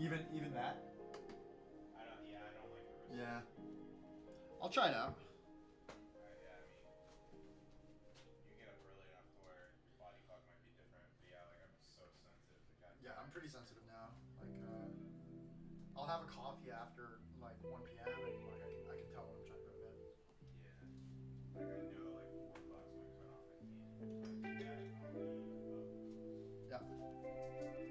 Even that? I don't. Yeah, I don't like the risk. Yeah. I'll try it out. Yeah, I mean, you get up early enough to where your body clock might be different. But yeah, like I'm so sensitive to caffeine. Yeah, I'm pretty sensitive now. Like, I'll have a coffee after like 1 p.m. and like I can tell when I'm trying to go to bed. Yeah. Like I know that like 4 o'clock swings went off. I can't. If I do that, I'll be up. Yeah. Times Two sensitive boys.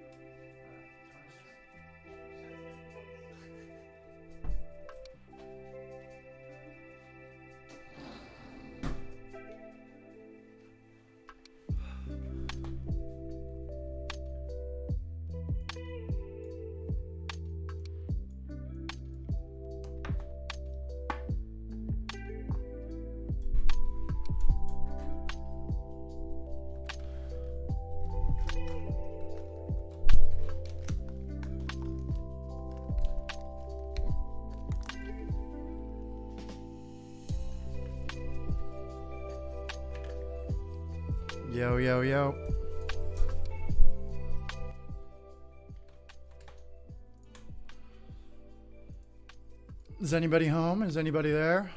Yo, yo, yo. Is anybody home? Is anybody there?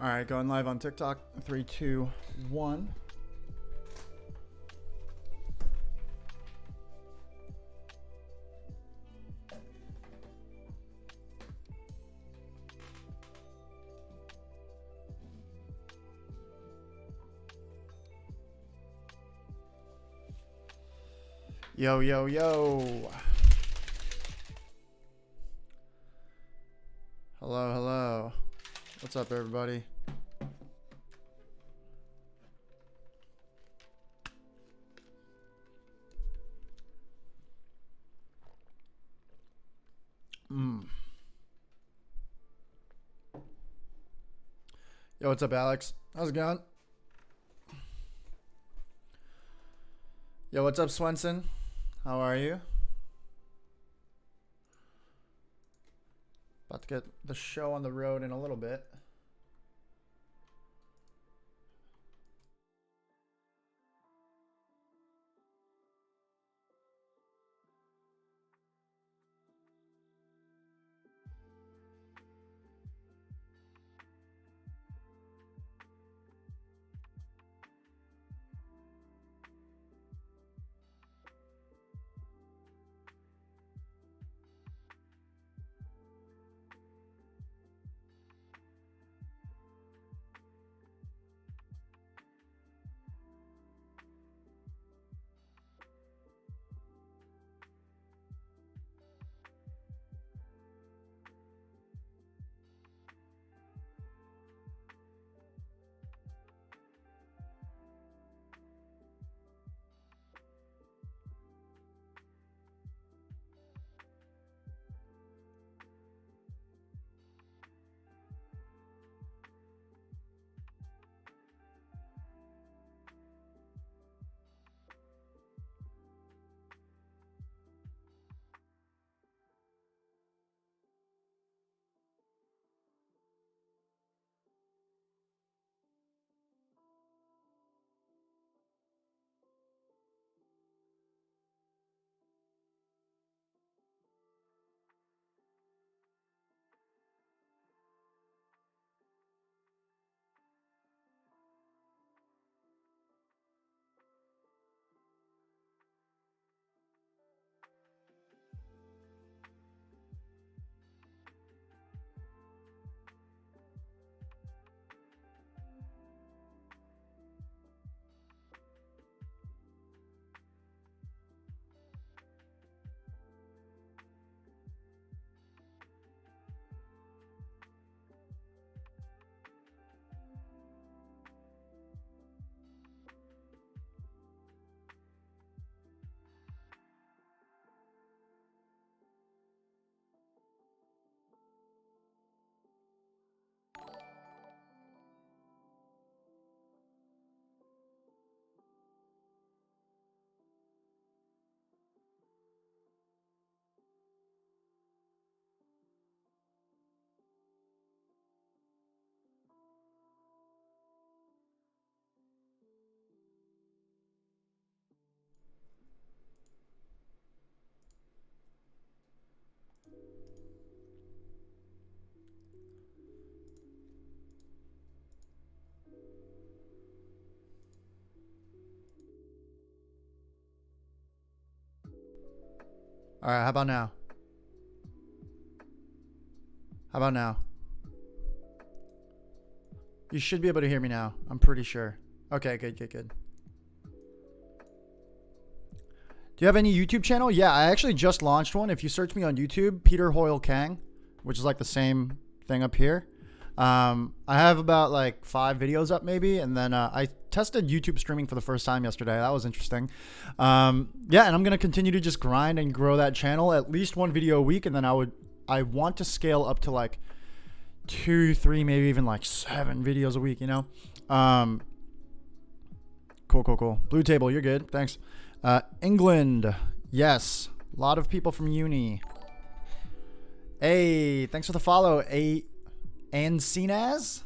All right, going live on TikTok. 3, 2, 1. Yo, yo, yo. Hello, hello. What's up, everybody? Yo, what's up, Alex? How's it going? Yo, what's up, Swenson? How are you? About to get the show on the road in a little bit. All right, how about now? How about now? You should be able to hear me now. I'm pretty sure. Okay, good. Do you have any YouTube channel? Yeah, I actually just launched one. If you search me on YouTube, Peter Hoyle Kang, which is like the same thing up here. I have about like 5 videos up maybe. And then I tested YouTube streaming for the first time yesterday. That was interesting. Yeah, and I'm going to continue to just grind and grow that channel, at least 1 video a week. And then I want to scale up to like 2, 3, maybe even like 7 videos a week, you know? Cool. Blue table, you're good. Thanks. England. Yes. A lot of people from uni. Hey, thanks for the follow. Ancinaz?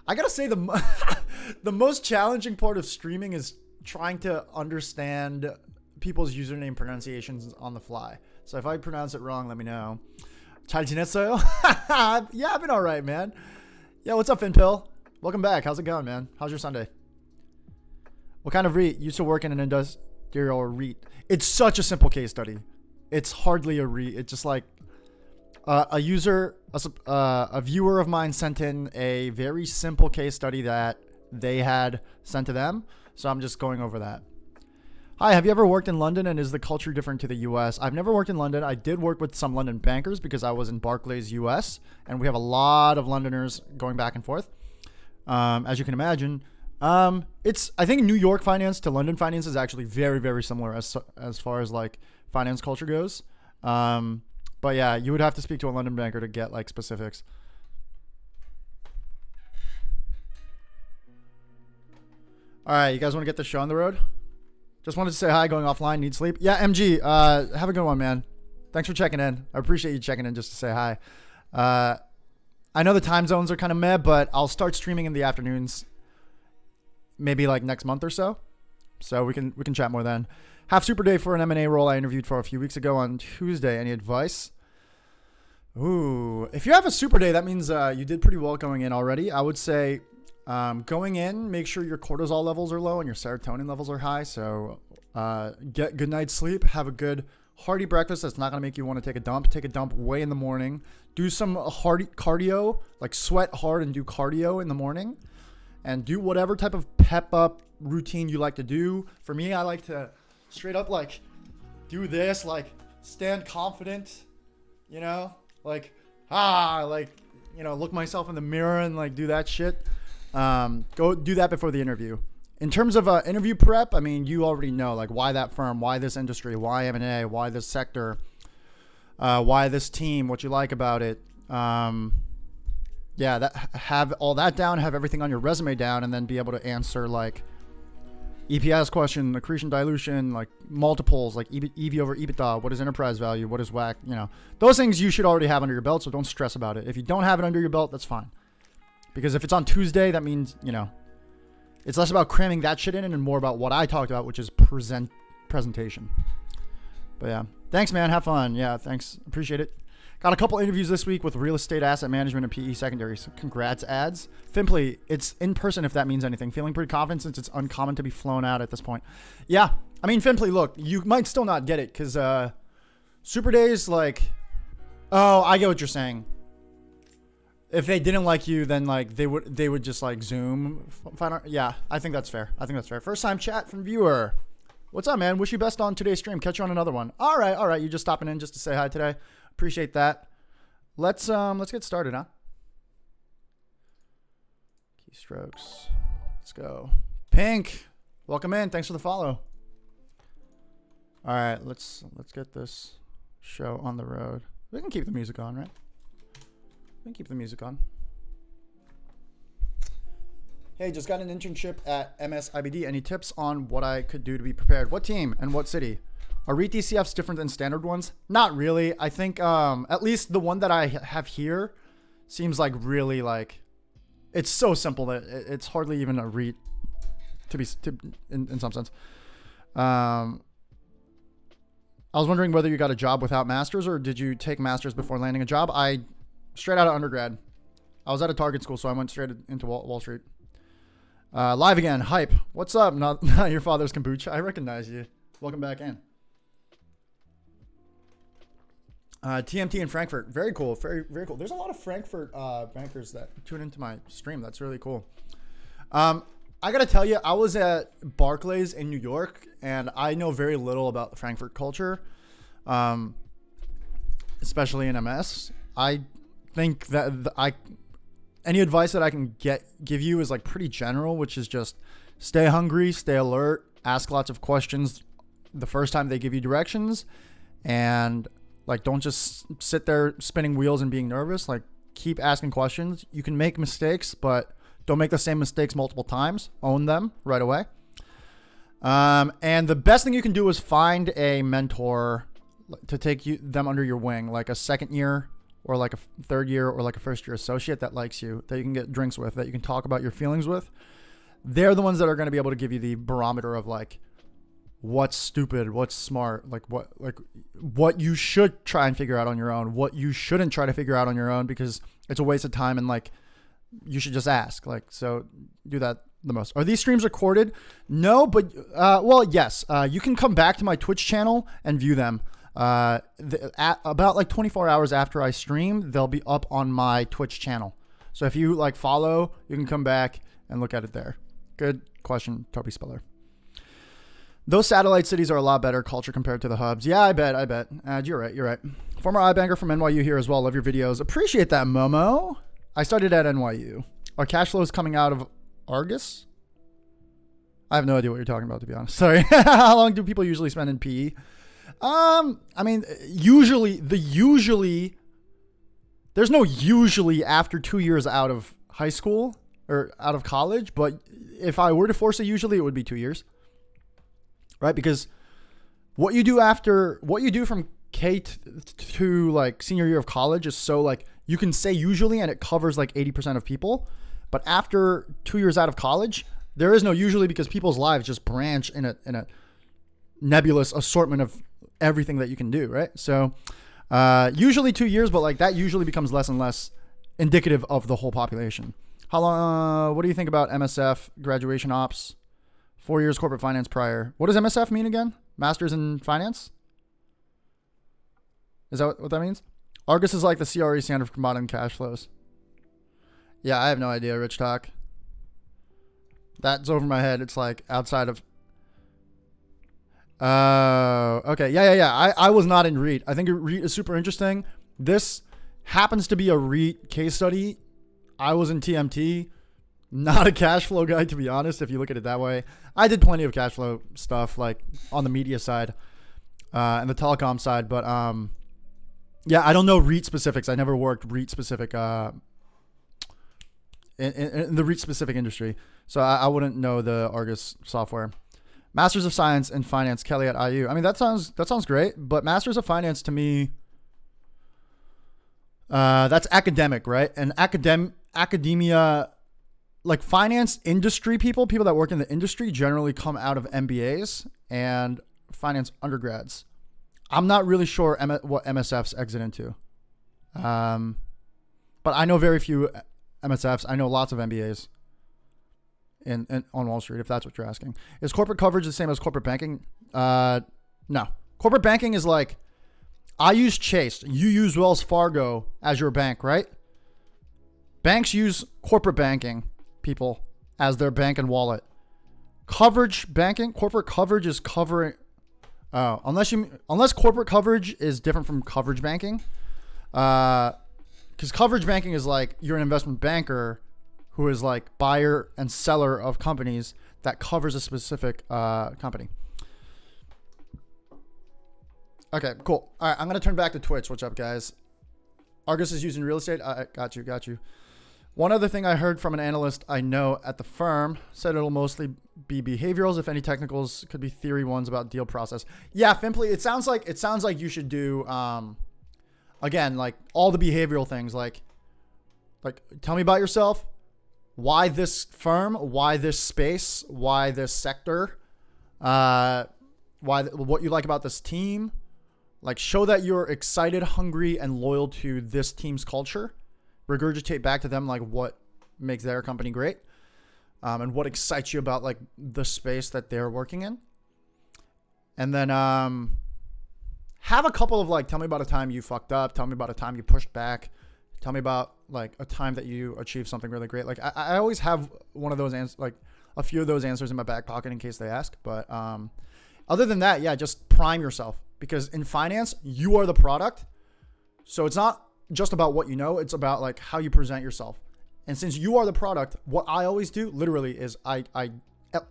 I gotta say the most challenging part of streaming is trying to understand people's username pronunciations on the fly. So if I pronounce it wrong, let me know. 잘 지냈어요? Yeah, I've been all right, man. Yeah, what's up, FinPill? Welcome back. How's it going, man? How's your Sunday? What kind of REIT? Used to work in an industrial REIT. It's such a simple case study. It's hardly a REIT. It's just like a viewer of mine sent in a very simple case study that they had sent to them. So I'm just going over that. Hi, have you ever worked in London, and is the culture different to the US? I've never worked in London. I did work with some London bankers because I was in Barclays US, and we have a lot of Londoners going back and forth. As you can imagine, I think New York finance to London finance is actually very, very similar as far as like finance culture goes. But yeah, you would have to speak to a London banker to get like specifics. All right, you guys want to get this show on the road? Just wanted to say hi, going offline, need sleep. Yeah, MG, have a good one, man. Thanks for checking in. I appreciate you checking in just to say hi. I know the time zones are kind of meh, but I'll start streaming in the afternoons, maybe like next month or so. So we can chat more then. Half super day for an M&A role I interviewed for a few weeks ago on Tuesday. Any advice? Ooh, if you have a super day, that means you did pretty well going in already. I would say going in, make sure your cortisol levels are low and your serotonin levels are high. So get good night's sleep. Have a good hearty breakfast that's not going to make you want to take a dump. Take a dump way in the morning. Do some hearty cardio, like sweat hard and do cardio in the morning. And do whatever type of pep up routine you like to do. For me, I like to straight up like do this, like stand confident, you know, like look myself in the mirror and like do that shit. Go do that before the interview. In terms of interview prep, I mean, you already know like why that firm, why this industry, why M&A, why this sector, why this team, what you like about it. Yeah, have all that down, have everything on your resume down, and then be able to answer like EPS question, accretion, dilution, like multiples, like EV over EBITDA, what is enterprise value, what is WACC, you know, those things you should already have under your belt, so don't stress about it. If you don't have it under your belt, that's fine. Because if it's on Tuesday, that means, you know, it's less about cramming that shit in and more about what I talked about, which is presentation. But yeah, thanks, man. Have fun. Yeah, thanks. Appreciate it. Got a couple interviews this week with real estate asset management and PE secondaries. Congrats, ads. Finply, it's in person if that means anything. Feeling pretty confident since it's uncommon to be flown out at this point. Yeah, I mean, Finply, look, you might still not get it because Super Days, like, oh, I get what you're saying. If they didn't like you, then like they would just like Zoom. Yeah, I think that's fair. First time chat from viewer. What's up, man? Wish you best on today's stream. Catch you on another one. All right. You just stopping in just to say hi today. Appreciate that. Let's get started, huh? Keystrokes. Let's go. Pink, welcome in. Thanks for the follow. All right, let's get this show on the road. We can keep the music on, right? We can keep the music on. Hey, just got an internship at MSIBD. Any tips on what I could do to be prepared? What team and what city? Are REIT DCFs different than standard ones? Not really. I think at least the one that I have here seems like really like it's so simple that it's hardly even a REIT in some sense. I was wondering whether you got a job without masters or did you take masters before landing a job? I straight out of undergrad. I was at a Target school, so I went straight into Wall Street. Live again, hype. What's up? Not your father's kombucha. I recognize you. Welcome back in. TMT in Frankfurt. Very cool. Very, very cool. There's a lot of Frankfurt bankers that tune into my stream. That's really cool. I got to tell you, I was at Barclays in New York, and I know very little about the Frankfurt culture, especially in MS. I think that any advice that I can give you is like pretty general, which is just stay hungry, stay alert, ask lots of questions the first time they give you directions, and like don't just sit there spinning wheels and being nervous. Like keep asking questions. You can make mistakes, but don't make the same mistakes multiple times. Own them right away. And the best thing you can do is find a mentor to take them under your wing, like a second year or like a third year or like a first year associate that likes you, that you can get drinks with, that you can talk about your feelings with. They're the ones that are going to be able to give you the barometer of like what's stupid, what's smart, like what you should try and figure out on your own, what you shouldn't try to figure out on your own, because it's a waste of time and like you should just ask. Like, so do that the most. Are these streams recorded? No, but well, yes. You can come back to my Twitch channel and view them. About like 24 hours after I stream, they'll be up on my Twitch channel. So if you like follow, you can come back and look at it there. Good question, Toby Speller. Those satellite cities are a lot better culture compared to the hubs. Yeah, I bet. You're right. Former iBanker from NYU here as well. Love your videos. Appreciate that, Momo. I started at NYU. Are cash flows coming out of Argus? I have no idea what you're talking about, to be honest. Sorry. How long do people usually spend in PE? I mean, usually, there's no usually after 2 years out of high school or out of college, but if I were to force it, usually it would be 2 years, right? Because what you do from K to like senior year of college is so like, you can say usually and it covers like 80% of people, but after 2 years out of college, there is no usually because people's lives just branch in a nebulous assortment of everything that you can do, right? So usually 2 years, but like that usually becomes less and less indicative of the whole population. How long? What do you think about MSF graduation ops? 4 years corporate finance prior. What does MSF mean again? Masters in finance? Is that what that means? Argus is like the CRE standard for modern cash flows. Yeah, I have no idea, Rich Talk. That's over my head. It's like outside of... okay. Yeah. I was not in REIT. I think REIT is super interesting. This happens to be a REIT case study. I was in TMT. Not a cash flow guy, to be honest, if you look at it that way. I did plenty of cash flow stuff, like on the media side and the telecom side, but... yeah, I don't know REIT specifics. I never worked REIT specific in the REIT specific industry, so I wouldn't know the Argus software. Masters of Science in Finance, Kelly at IU. I mean, that sounds great, but Masters of Finance to me, that's academic, right? And academia, like finance industry people that work in the industry generally come out of MBAs and finance undergrads. I'm not really sure what MSFs exit into. But I know very few MSFs. I know lots of MBAs in on Wall Street, if that's what you're asking. Is corporate coverage the same as corporate banking? No. Corporate banking is like, I use Chase. You use Wells Fargo as your bank, right? Banks use corporate banking people as their bank and wallet. Coverage banking, corporate coverage is covering... Oh, unless corporate coverage is different from coverage banking, because coverage banking is like you're an investment banker who is like buyer and seller of companies that covers a specific company. Okay, cool. All right, I'm gonna turn back to Twitch. What's up, guys? Argus is using real estate. I got you. One other thing I heard from an analyst I know at the firm said it'll mostly be behaviorals. If any technicals could be theory ones about deal process. Yeah, Fimply, it sounds like you should do, again, like all the behavioral things, like tell me about yourself. Why this firm? Why this space? Why this sector? What you like about this team? Like show that you're excited, hungry, and loyal to this team's culture. Regurgitate back to them like what makes their company great, and what excites you about like the space that they're working in, and then have a couple of like, tell me about a time you fucked up. Tell me about a time you pushed back. Tell me about like a time that you achieved something really great. Like I always have one of those answers, like a few of those answers in my back pocket in case they ask. But other than that, yeah, just prime yourself, because in finance, you are the product. So it's not just about what you know. It's about like how you present yourself. And since you are the product, what I always do literally is I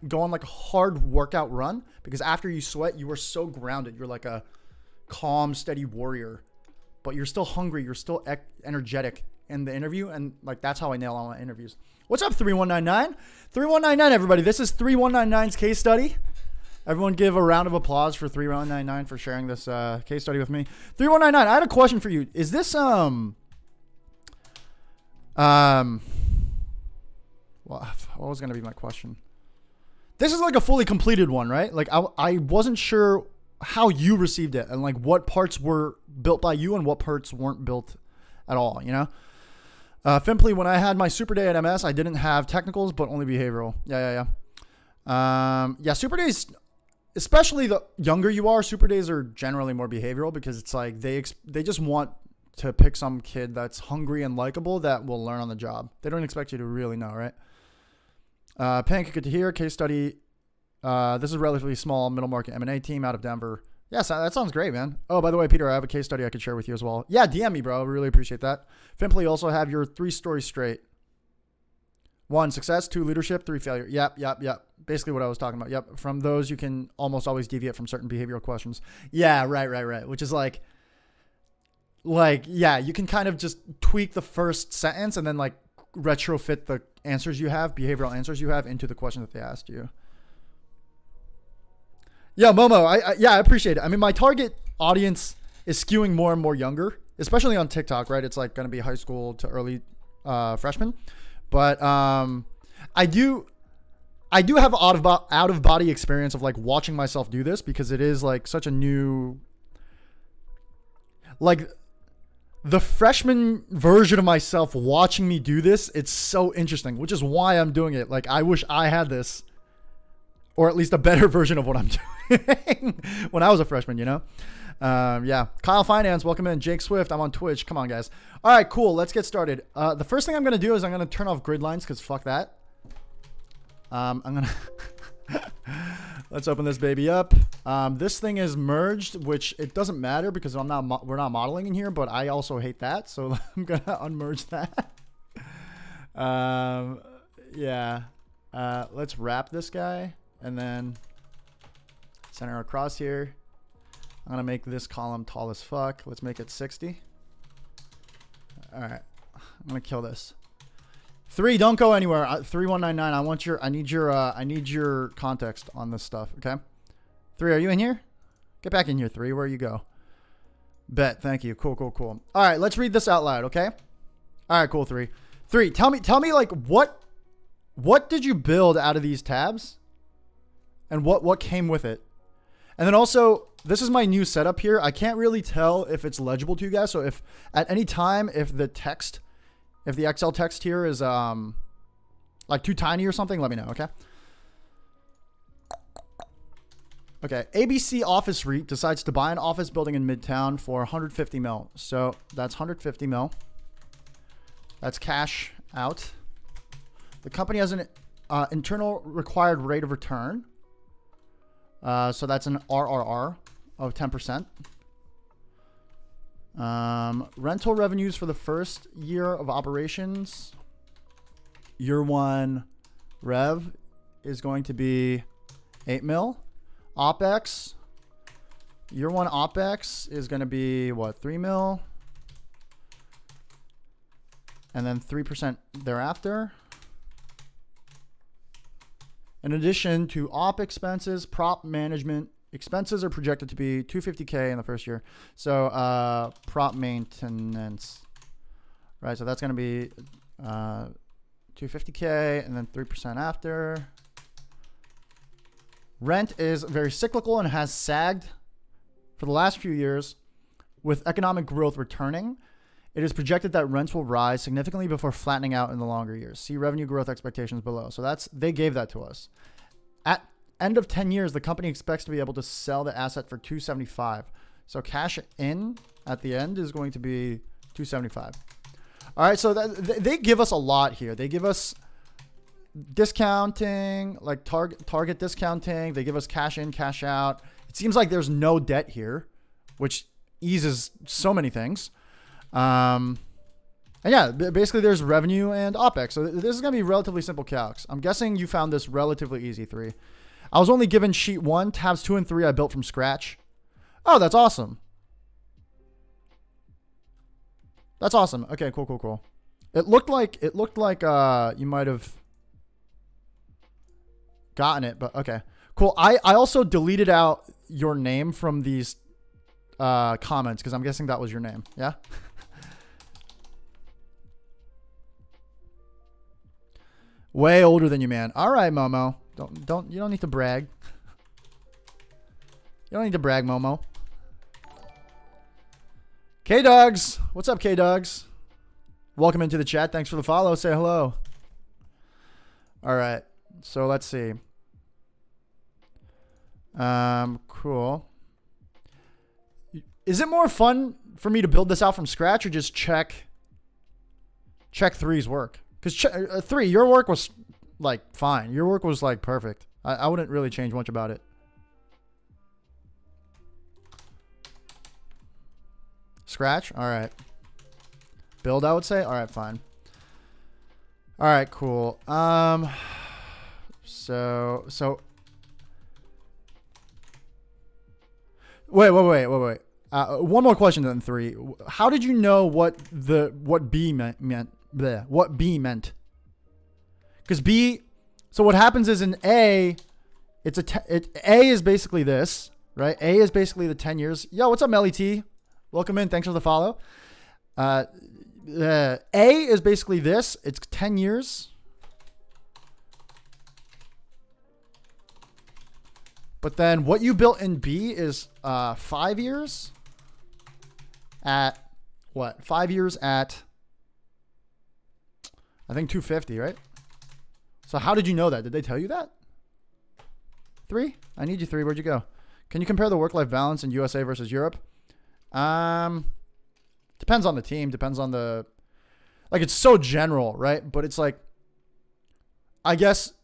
go on like a hard workout run, because after you sweat, you are so grounded. You're like a calm, steady warrior, but you're still hungry. You're still energetic in the interview. And like, that's how I nail all my interviews. What's up, 3199? 3199, everybody. This is 3199's case study. Everyone give a round of applause for 3199 for sharing this case study with me. 3199, I had a question for you. Is this what was going to be my question? This is like a fully completed one, right? Like I wasn't sure how you received it and like what parts were built by you and what parts weren't built at all, you know? Simply, when I had my super day at MS, I didn't have technicals, but only behavioral. Yeah. Super days, especially the younger you are, super days are generally more behavioral, because it's like they just want to pick some kid that's hungry and likable that will learn on the job. They don't expect you to really know, right? Pink, good to hear. Case study. This is a relatively small middle market M&A team out of Denver. Yes, that sounds great, man. Oh, by the way, Peter, I have a case study I could share with you as well. Yeah, DM me, bro. I really appreciate that. Fimply, also have your 3 stories straight. 1, success. 2, leadership. 3, failure. Yep. Basically what I was talking about. Yep. From those, you can almost always deviate from certain behavioral questions. Yeah, right. Which is like, yeah, you can kind of just tweak the first sentence and then like retrofit the answers you have, behavioral answers you have, into the question that they asked you. Yeah, Momo, I appreciate it. I mean, my target audience is skewing more and more younger, especially on TikTok, right? It's like going to be high school to early freshmen. But I do have out of body experience of like watching myself do this, because it is like such a new, like the freshman version of myself watching me do this. It's so interesting, which is why I'm doing it. Like, I wish I had this, or at least a better version of what I'm doing when I was a freshman, you know? Yeah. Kyle Finance, welcome in. Jake Swift, I'm on Twitch. Come on, guys. All right, cool. Let's get started. The first thing I'm going to do is I'm going to turn off grid lines, because fuck that. I'm going to... Let's open this baby up. This thing is merged, which it doesn't matter because we're not modeling in here, but I also hate that. So I'm going to unmerge that. Yeah. Let's wrap this guy and then center across here. I'm going to make this column tall as fuck. Let's make it 60. All right. I'm going to kill this. 3, don't go anywhere. 3199. I need your context on this stuff. Okay. 3, are you in here? Get back in here. 3, where you go? Bet. Thank you. Cool. All right. Let's read this out loud. Okay. All right. Cool. 3. Tell me like what did you build out of these tabs, and what came with it? And then also, this is my new setup here. I can't really tell if it's legible to you guys. So if at any time, if the Excel text here is like too tiny or something, let me know, okay? Okay, ABC Office REIT decides to buy an office building in Midtown for 150 mil. So that's 150 mil. That's cash out. The company has an internal required rate of return. So that's an RRR of 10%. Rental revenues for the first year of operations, year 1 rev is going to be 8 mil. OpEx, year 1 OpEx is going to be what, 3 mil, and then 3% thereafter. In addition to op expenses, prop management expenses are projected to be $250K in the first year. So prop maintenance, right? So that's going to be $250K and then 3% after. Rent is very cyclical and has sagged for the last few years. With economic growth returning, it is projected that rents will rise significantly before flattening out in the longer years. See revenue growth expectations below. So they gave that to us. At end of 10 years, the company expects to be able to sell the asset for $275. So cash in at the end is going to be 275. All right, so they give us a lot here. They give us discounting, like target discounting. They give us cash in, cash out. It seems like there's no debt here, which eases so many things. And yeah, basically there's revenue and OPEX. So this is going to be relatively simple calcs. I'm guessing you found this relatively easy, 3. I was only given sheet 1, tabs 2 and 3 I built from scratch. Oh, that's awesome. That's awesome. Okay, cool. It looked like you might have gotten it, but okay. Cool. I also deleted out your name from these comments because I'm guessing that was your name. Yeah? Way older than you, man. All right, Momo. You don't need to brag. You don't need to brag, Momo. K-Dogs. What's up, K-Dogs? Welcome into the chat. Thanks for the follow. Say hello. All right. So let's see. Cool. Is it more fun for me to build this out from scratch or just check 3's work? Because 3, your work was like fine. Your work was like perfect. I wouldn't really change much about it. Scratch? All right. Build, I would say? All right, fine. All right, cool. So wait. One more question then 3. How did you know what B meant? Bleh, what B meant? Because B, so what happens is in A, A is basically this, right? A is basically the 10 years. Yo, what's up, Melly T? Welcome in. Thanks for the follow. A is basically this. It's 10 years. But then what you built in B is 5 years at what? 5 years at, I think 250, right? So how did you know that? Did they tell you that? 3? I need you, 3. Where'd you go? Can you compare the work-life balance in USA versus Europe? Depends on the team. Depends on the, like, it's so general, right? But it's like, I guess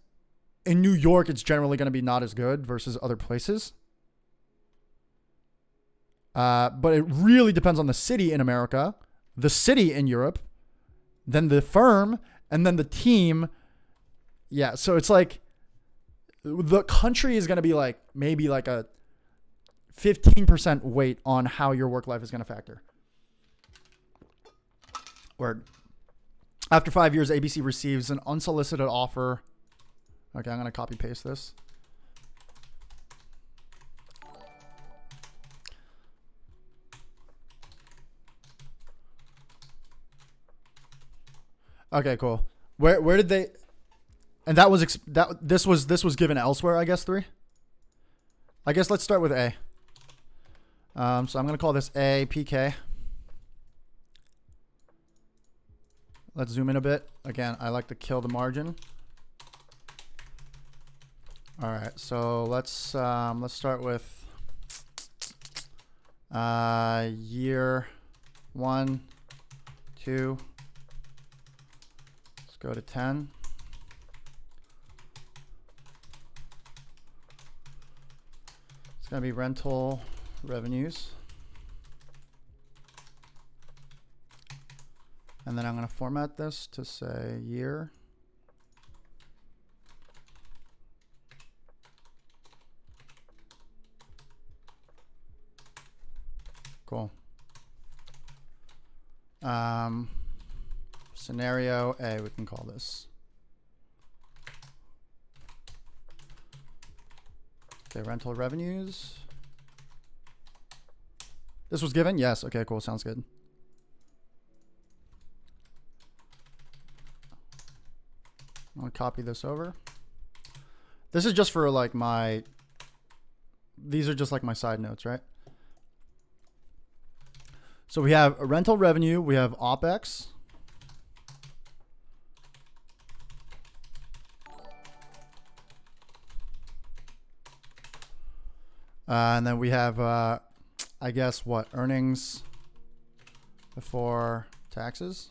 in New York, it's generally going to be not as good versus other places. But it really depends on the city in America, the city in Europe, then the firm, and then the team. Yeah, so it's like the country is going to be like maybe like a 15% weight on how your work life is going to factor. Word. After 5 years, ABC receives an unsolicited offer. Okay, I'm going to copy paste this. Okay, cool. Where did they? And that was this was given elsewhere, I guess. 3. I guess let's start with A. So I'm gonna call this A PK. Let's zoom in a bit. Again, I like to kill the margin. All right, so let's start with year 1, 2. Let's go to 10. It's gonna be rental revenues. And then I'm going to format this to say year. Cool. Scenario A, we can call this. Okay, rental revenues. This was given? Yes. Okay, cool. Sounds good. I'm going to copy this over. This is just for like my, these are just like my side notes, right? So we have a rental revenue, we have OPEX. And then we have I guess what? Earnings before taxes.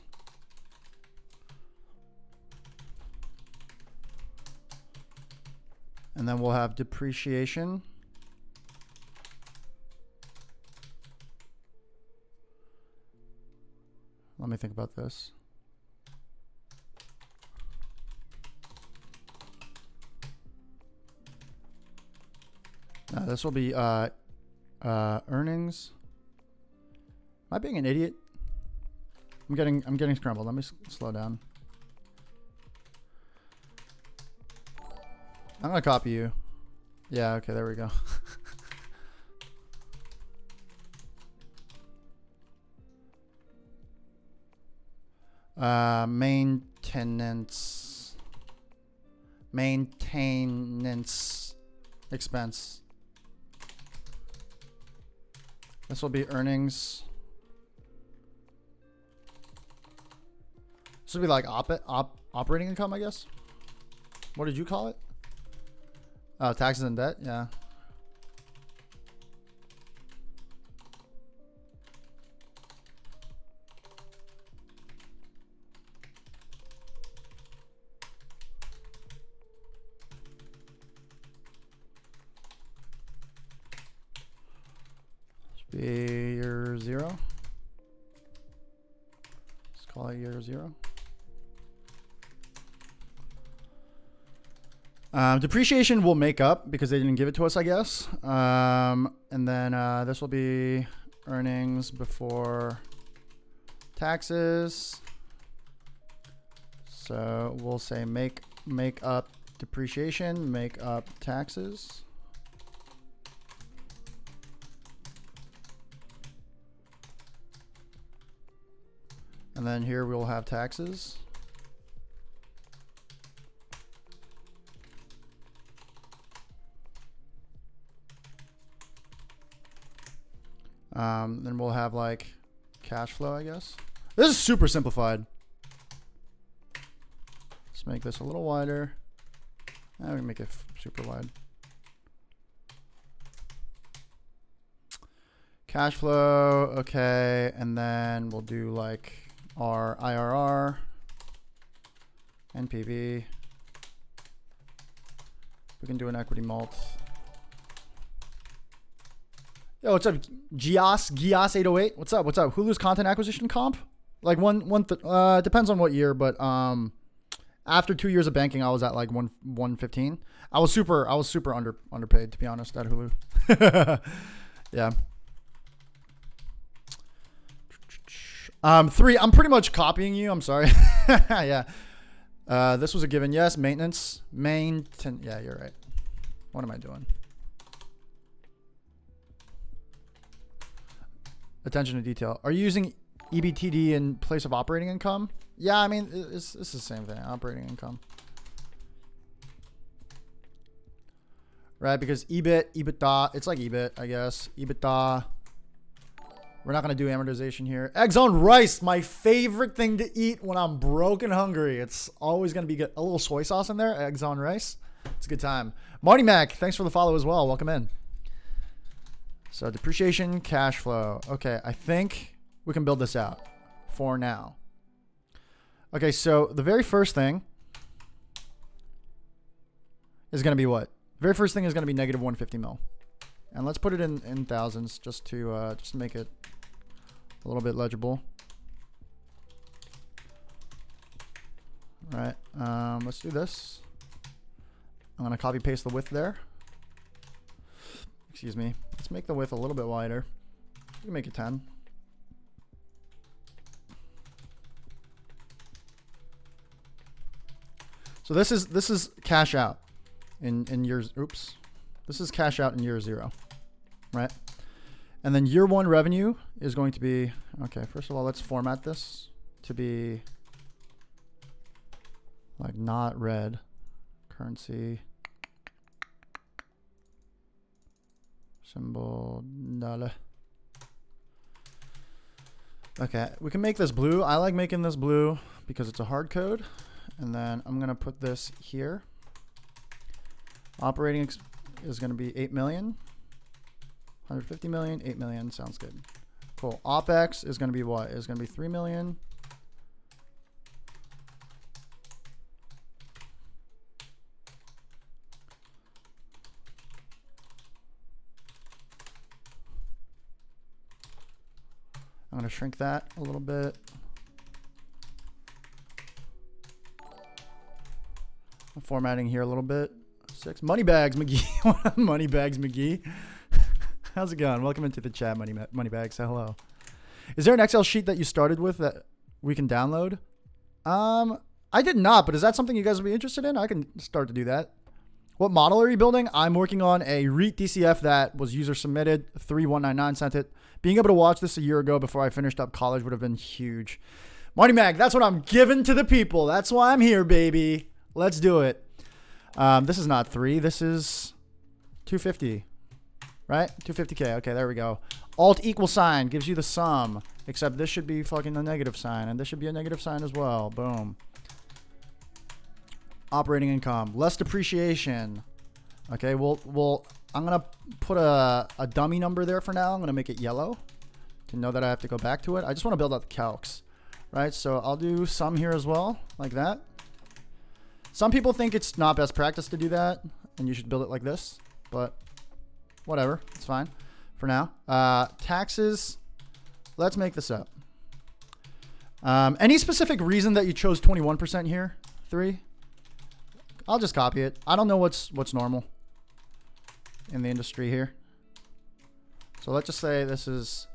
And then we'll have depreciation. Let me think about this. Now this will be earnings. Am I being an idiot? I'm getting scrambled. Let me slow down. I'm gonna copy you. Yeah, okay, there we go. Maintenance expense. This will be earnings. This will be like operating income, I guess. What did you call it? Oh, taxes and debt. Yeah. Be year 0. Let's call it year 0. Depreciation will make up because they didn't give it to us, I guess. And then this will be earnings before taxes. So we'll say make up depreciation, make up taxes. And then here we'll have taxes. Then we'll have like cash flow, I guess. This is super simplified. Let's make this a little wider. We can make it super wide. Cash flow, okay. And then we'll do like our IRR, NPV. We can do an equity mult. Yo, what's up, Gias 808? What's up? Hulu's content acquisition comp? Like depends on what year, but after 2 years of banking, I was at like 115. I was super underpaid, to be honest, at Hulu. Yeah. 3. I'm pretty much copying you. I'm sorry. Yeah. This was a given. Yes. Maintenance. Yeah, you're right. What am I doing? Attention to detail. Are you using EBITDA in place of operating income? Yeah, I mean, it's the same thing. Operating income. Right, because EBITDA, it's like EBIT, I guess. EBITDA. We're not going to do amortization here. Eggs on rice, my favorite thing to eat when I'm broke and hungry. It's always going to be a little soy sauce in there. Eggs on rice. It's a good time. Marty Mac, thanks for the follow as well. Welcome in. So depreciation, cash flow. Okay, I think we can build this out for now. Okay, so the very first thing is going to be what? Very first thing is going to be negative 150 mil. And let's put it in thousands just to make it a little bit legible. All right, let's do this. I'm going to copy paste the width there. Excuse me. Let's make the width a little bit wider. We can make it 10. So this is cash out in years. Oops. This is cash out in year 0, right? And then year 1 revenue is going to be, okay, first of all, let's format this to be like not red. Currency. Symbol null. Okay, we can make this blue. I like making this blue because it's a hard code. And then I'm going to put this here. Operating is going to be 8 million. 150 million, 8 million. Sounds good. Cool. OpEx is going to be what? It's going to be 3 million. I'm going to shrink that a little bit. I'm formatting here a little bit. 6 money bags McGee. Money bags McGee. How's it going? Welcome into the chat, money bags. Say hello. Is there an Excel sheet that you started with that we can download? I did not, but is that something you guys would be interested in? I can start to do that. What model are you building? I'm working on a REIT DCF that was user submitted. 3199 sent it. Being able to watch this a year ago before I finished up college would have been huge. Money Mag, that's what I'm giving to the people. That's why I'm here, baby. Let's do it. This is not 3. This is 250, right? 250K. Okay, there we go. Alt equal sign gives you the sum, except this should be fucking a negative sign, and this should be a negative sign as well. Boom. Operating income, less depreciation. Okay, I'm gonna put a dummy number there for now. I'm gonna make it yellow to know that I have to go back to it. I just want to build out the calcs, right? So I'll do sum here as well, like that. Some people think it's not best practice to do that, and you should build it like this, but whatever, it's fine for now. Taxes, let's make this up. Any specific reason that you chose 21% here? 3? I'll just copy it. I don't know what's normal in the industry here. So let's just say this is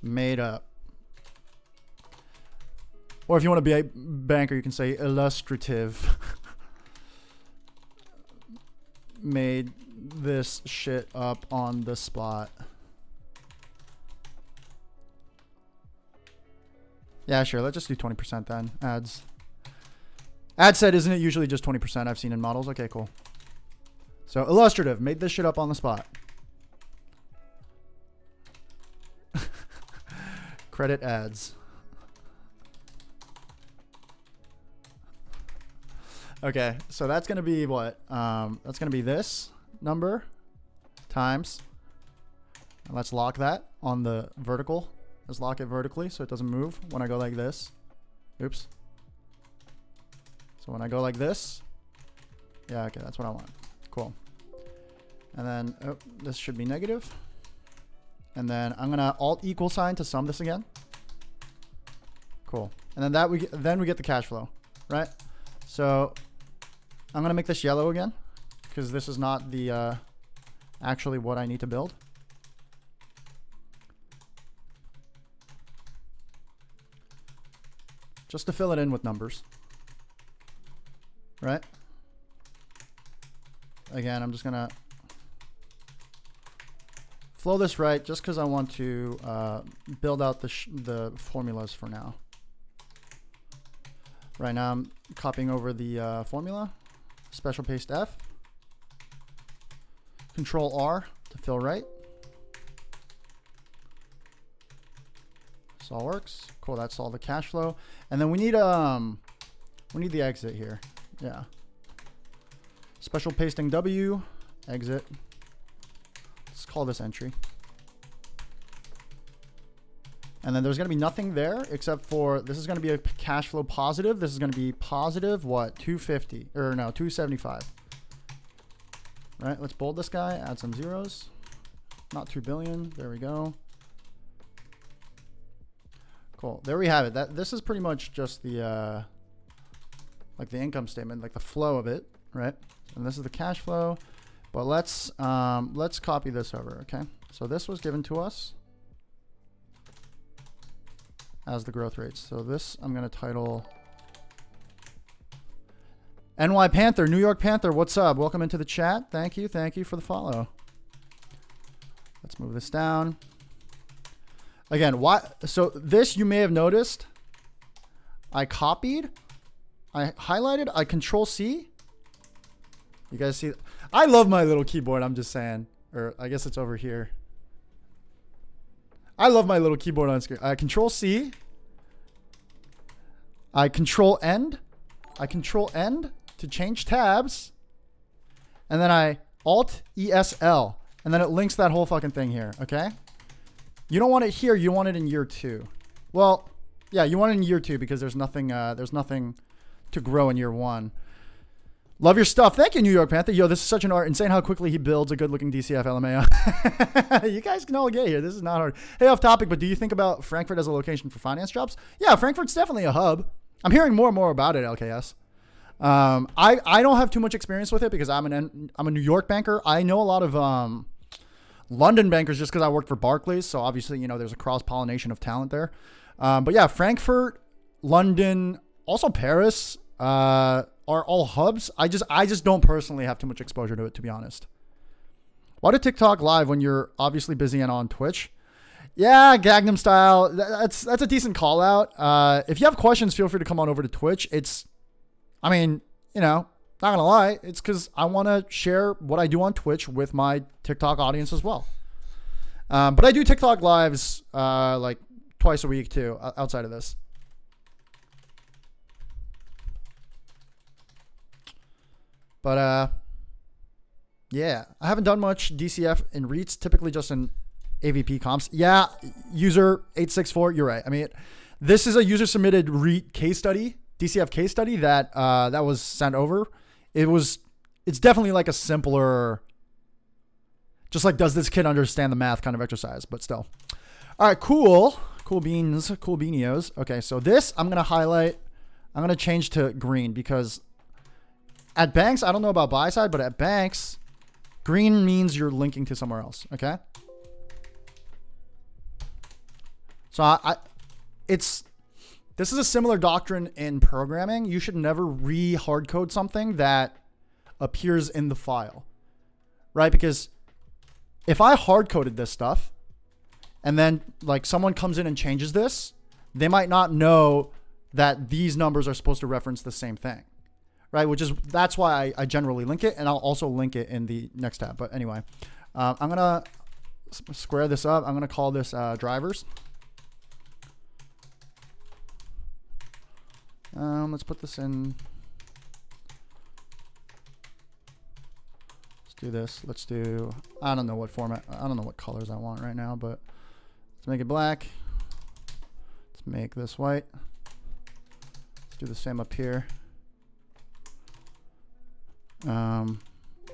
made up. Or if you want to be a banker, you can say illustrative. Made this shit up on the spot. Yeah, sure. Let's just do 20% then. Ads. Ad set, isn't it usually just 20% I've seen in models? Okay, cool. So illustrative, made this shit up on the spot. Credit ads. Okay, so that's going to be what? That's going to be this number times. And let's lock that on the vertical. Let's lock it vertically so it doesn't move when I go like this. Oops. So when I go like this. Yeah, okay, that's what I want. Cool. And then this should be negative. And then I'm going to alt equal sign to sum this again. Cool. And then we get the cash flow, right? So I'm going to make this yellow again because this is not the actually what I need to build. Just to fill it in with numbers. Right? Again, I'm just going to flow this right just because I want to build out the formulas for now. Right now I'm copying over the formula. Special paste F. Control R to fill right. This all works. Cool, that's all the cash flow. And then we need the exit here. Yeah. Special pasting W, exit. Let's call this entry. And then there's going to be nothing there except for this is going to be a cash flow positive. This is going to be positive, what, 250 or no, 275. Right, let's bold this guy, add some zeros. Not 2 billion. There we go. Cool. There we have it. This is pretty much just the like the income statement, like the flow of it, right? And this is the cash flow. But let's copy this over, okay? So this was given to us as the growth rates. So this I'm going to title NY Panther, New York Panther. What's up? Welcome into the chat. Thank you for the follow. Let's move this down. Again, why? So this you may have noticed. I copied, I highlighted, I Control C. You guys see? I love my little keyboard. I'm just saying, or I guess it's over here. I love my little keyboard on screen. I Control C. I Control End. I Control End to change tabs. And then I Alt ESL. And then it links that whole fucking thing here, okay? You don't want it here. You want it in year 2. Well, yeah, you want it in year 2 because there's nothing to grow in year 1. Love your stuff. Thank you, New York Panther. Yo, this is such an art. Insane how quickly he builds a good-looking DCF LMAO. You guys can all get here. This is not hard. Hey, off topic, but do you think about Frankfurt as a location for finance jobs? Yeah, Frankfurt's definitely a hub. I'm hearing more and more about it, LKS. I don't have too much experience with it because I'm a New York banker. I know a lot of London bankers just because I worked for Barclays. So obviously, you know, there's a cross-pollination of talent there. But yeah, Frankfurt, London, also Paris, are all hubs. I just don't personally have too much exposure to it, to be honest. Why do TikTok live when you're obviously busy and on Twitch? Yeah, Gangnam Style. That's a decent call out. If you have questions, feel free to come on over to Twitch. I mean, you know, not gonna lie, it's because I want to share what I do on Twitch with my TikTok audience as well. But I do TikTok lives like twice a week too, outside of this. But yeah, I haven't done much DCF in REITs, typically just in AVP comps. Yeah, user 864, you're right. I mean, this is a user submitted REIT case study, DCF case study that that was sent over. It's definitely like a simpler, just like, does this kid understand the math kind of exercise, but still. All right, cool beans, cool beanios. Okay, so this I'm gonna highlight. I'm gonna change to green because at banks, I don't know about buy side, but at banks, green means you're linking to somewhere else. Okay. So this is a similar doctrine in programming. You should never re-hard code something that appears in the file, right? Because if I hard coded this stuff and then like someone comes in and changes this, they might not know that these numbers are supposed to reference the same thing. Right, that's why I generally link it, and I'll also link it in the next tab. But anyway, I'm gonna square this up. I'm gonna call this drivers. Let's put this in. Let's do this. Let's do. I don't know what format. I don't know what colors I want right now, but let's make it black. Let's make this white. Let's do the same up here.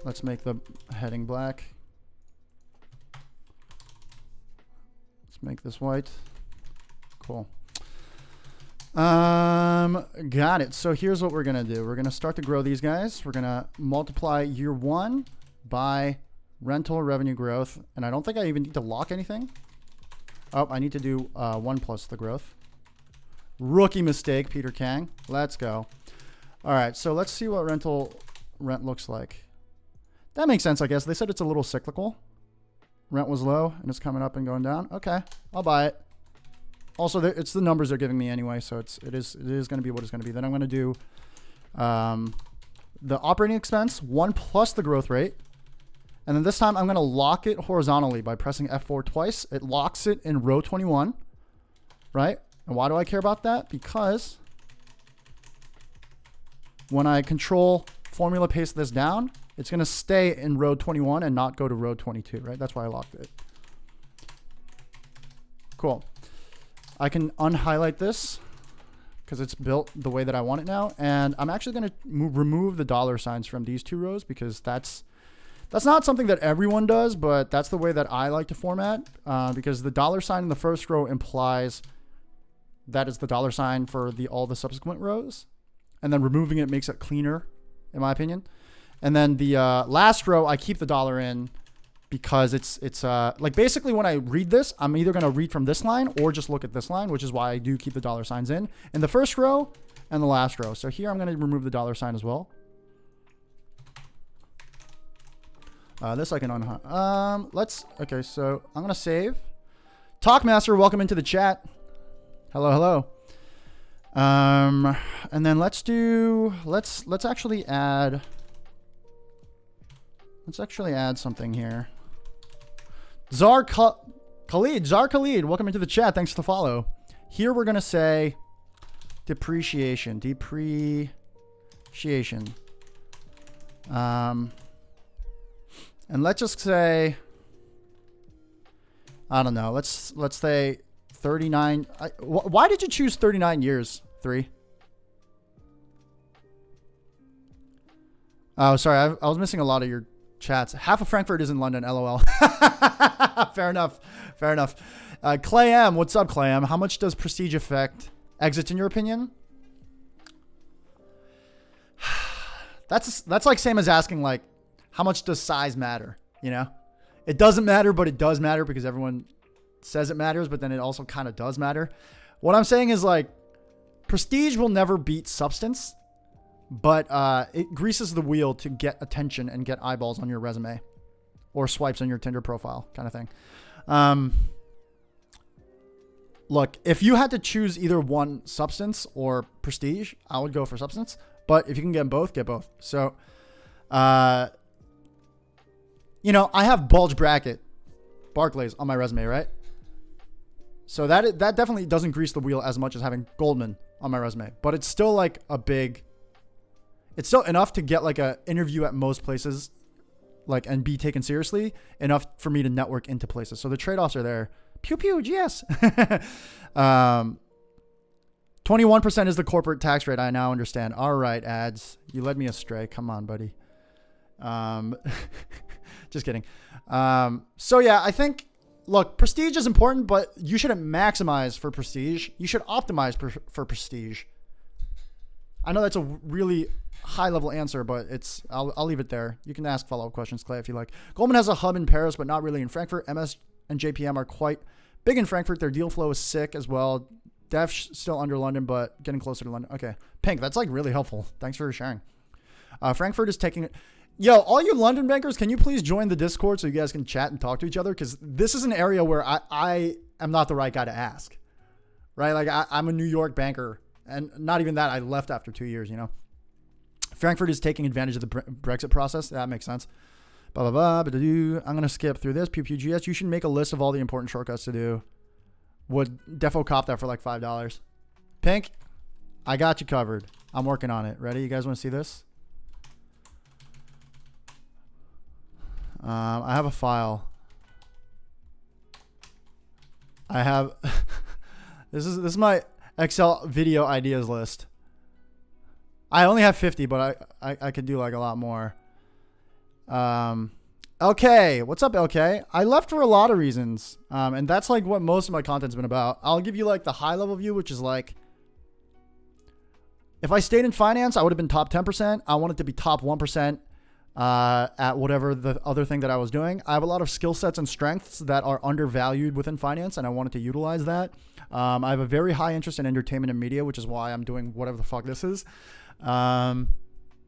Let's make the heading black. Let's make this white. Cool. Got it. So here's what we're going to do. We're going to start to grow these guys. We're going to multiply year 1 by rental revenue growth. And I don't think I even need to lock anything. Oh, I need to do 1 plus the growth. Rookie mistake, Peter Kang. Let's go. All right. So let's see what rent looks like. That makes sense, I guess. They said it's a little cyclical. Rent was low and it's coming up and going down. Okay, I'll buy it. Also, it's the numbers they're giving me anyway, so it is going to be what it's going to be. Then I'm going to do the operating expense 1 plus the growth rate, and then this time I'm going to lock it horizontally by pressing F4 twice. It locks it in row 21, right? And why do I care about that? Because when I control formula paste this down, it's going to stay in row 21 and not go to row 22, right? That's why I locked it. Cool. I can unhighlight this because it's built the way that I want it now. And I'm actually going to remove the dollar signs from these 2 rows because that's not something that everyone does, but that's the way that I like to format because the dollar sign in the first row implies that is the dollar sign for all the subsequent rows. And then removing it makes it cleaner, in my opinion. And then the last row, I keep the dollar in because it's like basically when I read this, I'm either going to read from this line or just look at this line, which is why I do keep the dollar signs in the first row and the last row. So here I'm going to remove the dollar sign as well. This I can okay, so I'm going to save. Talkmaster, welcome into the chat. Hello, hello. And then let's actually add something here. Zar Khalid, welcome into the chat. Thanks for the follow. Here we're going to say depreciation. And let's just say I don't know. Let's say 39. Why did you choose 39 years? 3. Oh, sorry. I was missing a lot of your chats. Half of Frankfurt is in London. LOL. Fair enough. Fair enough. Clay M. What's up, Clay M? How much does prestige affect exits in your opinion? That's like same as asking like, how much does size matter? You know, it doesn't matter, but it does matter because everyone says it matters, but then it also kind of does matter. What I'm saying is like, prestige will never beat substance, but it greases the wheel to get attention and get eyeballs on your resume or swipes on your Tinder profile kind of thing. Look, if you had to choose either one, substance or prestige, I would go for substance. But if you can get both, get both. So, you know, I have bulge bracket Barclays on my resume, right? So that definitely doesn't grease the wheel as much as having Goldman on my resume. But it's still like it's still enough to get like a interview at most places, like, and be taken seriously enough for me to network into places. So the trade-offs are there. Pew pew, yes. 21% is the corporate tax rate. I now understand. All right, ads. You led me astray. Come on, buddy. Just kidding. So yeah, I think, look, prestige is important, but you shouldn't maximize for prestige. You should optimize for prestige. I know that's a really high level answer, but I'll leave it there. You can ask follow-up questions, Clay, if you like. Goldman has a hub in Paris, but not really in Frankfurt. MS and JPM are quite big in Frankfurt. Their deal flow is sick as well. Def still under London, but getting closer to London. Okay. Pink, that's like really helpful. Thanks for sharing. Frankfurt is taking it. Yo, all you London bankers, can you please join the Discord so you guys can chat and talk to each other? Because this is an area where I am not the right guy to ask, right? Like I'm a New York banker, and not even that. I left after 2 years, you know. Frankfurt is taking advantage of the Brexit process. That makes sense. Blah, blah, blah. I'm going to skip through this. PPGS, you should make a list of all the important shortcuts to do. Would defo cop that for like $5. Pink, I got you covered. I'm working on it. Ready? You guys want to see this? I have a file. I have this is my Excel video ideas list. I only have 50, but I could do like a lot more. LK, what's up, LK? I left for a lot of reasons, and that's like what most of my content's been about. I'll give you like the high level view, which is like, if I stayed in finance, I would have been top 10%. I wanted to be top 1% at whatever the other thing that I was doing. I have a lot of skill sets and strengths that are undervalued within finance, and I wanted to utilize that. I have a very high interest in entertainment and media, which is why I'm doing whatever the fuck this is.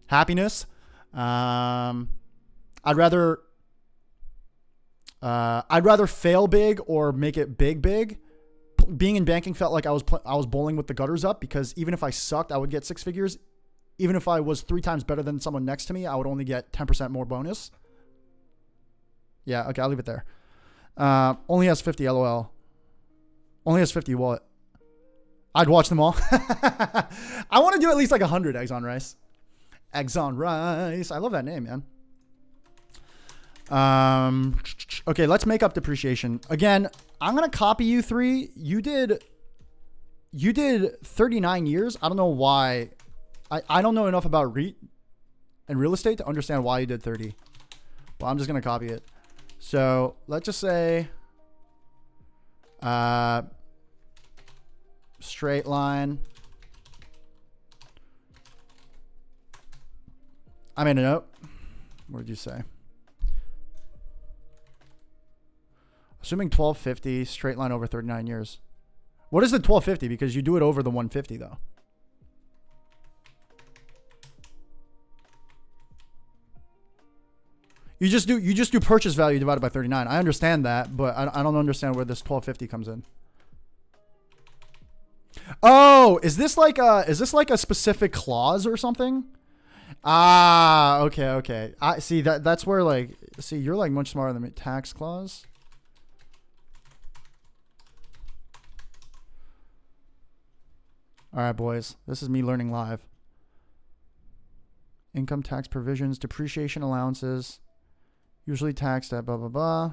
Happiness. I'd rather fail big or make it big. Being in banking felt like I was bowling with the gutters up, because even if I sucked, I would get 6 figures. Even if I was 3 times better than someone next to me, I would only get 10% more bonus. Yeah, okay, I'll leave it there. Only has 50 LOL. Only has 50 what? I'd watch them all. I want to do at least like 100 eggs on rice. Eggs on rice. I love that name, man. Okay, let's make up depreciation. Again, I'm going to copy you 3. You did 39 years. I don't know why. I don't know enough about REIT and real estate to understand why you did 30. Well, I'm just going to copy it. So let's just say, straight line. I made a note. What did you say? Assuming 1250, straight line over 39 years. What is the 1250? Because you do it over the 150 though. You just do purchase value divided by 39. I understand that, but I don't understand where this 1250 comes in. Oh, is this like a specific clause or something? Ah, okay. I see that's where like, see, you're like much smarter than me. Tax clause. All right, boys. This is me learning live. Income tax provisions, depreciation allowances, usually taxed at blah, blah, blah.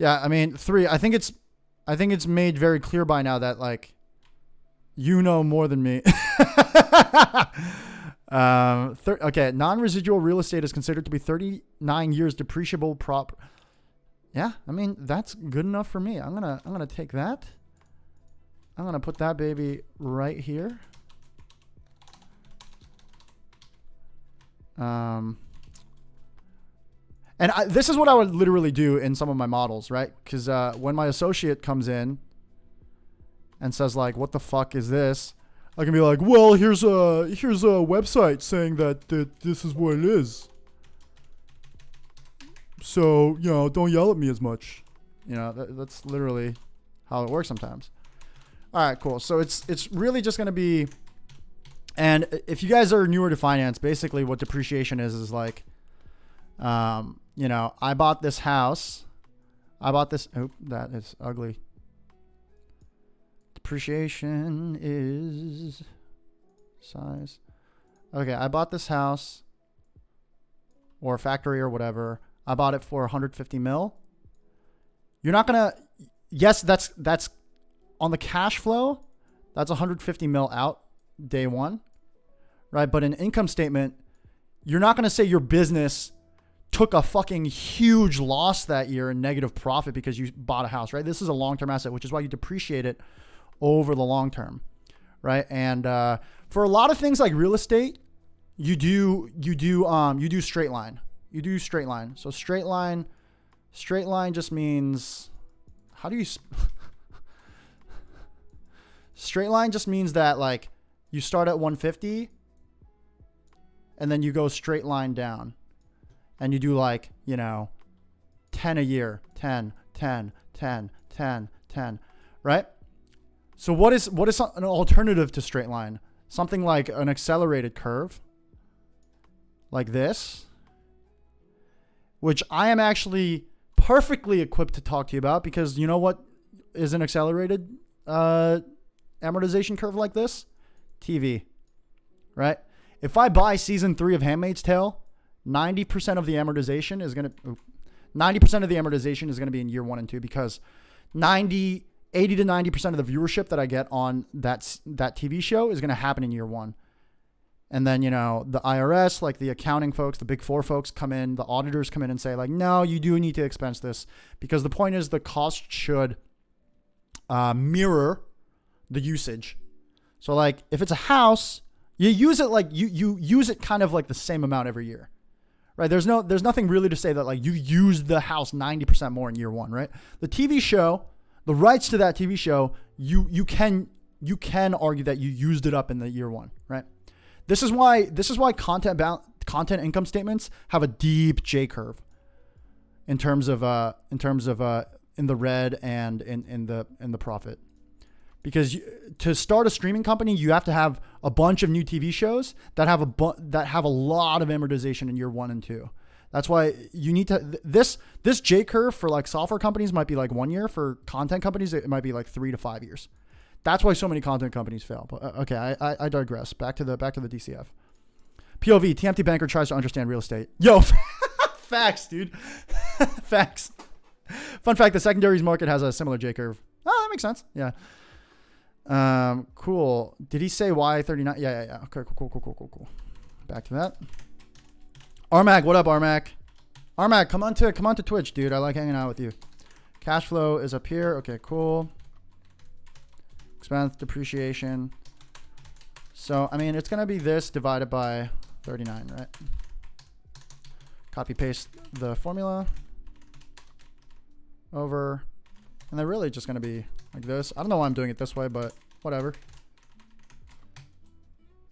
Yeah, I mean, 3, I think it's made very clear by now that like you know more than me. Okay, non-residual real estate is considered to be 39 years depreciable prop. Yeah, I mean, that's good enough for me. I'm going to take that. I'm going to put that baby right here. This is what I would literally do in some of my models, right? Because when my associate comes in and says like, "What the fuck is this?" I can be like, "Well, here's a website saying that this is what it is. So don't yell at me as much." That's literally how it works sometimes. All right, cool. So it's really just gonna be, and if you guys are newer to finance, basically what depreciation is like. I bought this house. Oh, that is ugly. Depreciation is size. Okay, I bought this house or factory or whatever. I bought it for 150 mil. You're not gonna. Yes, that's on the cash flow. That's 150 mil out day one, right? But in income statement, you're not gonna say your business took a fucking huge loss that year and negative profit because you bought a house, right? This is a long-term asset, which is why you depreciate it over the long term, right? And for a lot of things like real estate, you do straight line. You do straight line. So straight line just means, how do you? Straight line just means that like you start at 150 and then you go straight line down. And you do like, 10 a year, 10, 10, 10, 10, 10, right? So what is an alternative to straight line? Something like an accelerated curve, like this, which I am actually perfectly equipped to talk to you about, because you know what is an accelerated amortization curve like this? TV, right? If I buy season 3 of Handmaid's Tale, 90% of the amortization is going to be in year 1 and 2, because 80 to 90% of the viewership that I get on that TV show is going to happen in year 1. And then, the IRS, like the accounting folks, the big 4 folks come in, the auditors come in and say like, no, you do need to expense this, because the point is the cost should mirror the usage. So like if it's a house, you use it like you use it kind of like the same amount every year. Right, there's nothing really to say that like you use the house 90% more in year 1, right? The TV show, the rights to that TV show, you can argue that you used it up in the year 1, right? This is why content income statements have a deep J curve in terms of in the red and in the profit. Because to start a streaming company, you have to have a bunch of new TV shows that have a lot of amortization in year 1 and 2. That's why you need to this J curve for like software companies might be like 1 year. For content companies, it might be like 3 to 5 years. That's why so many content companies fail. But okay, I digress. Back to the DCF. POV, TMT banker tries to understand real estate. Yo, facts, dude. Facts. Fun fact: the secondaries market has a similar J curve. Oh, that makes sense. Yeah. Cool. Did he say why 39? Yeah. Okay, cool. Back to that. Armac, what up, Armac? Armac, come on to Twitch, dude. I like hanging out with you. Cash flow is up here. Okay, cool. Expense, depreciation. So, I mean, it's going to be this divided by 39, right? Copy paste the formula over, and they're really just going to be like this. I don't know why I'm doing it this way, but whatever.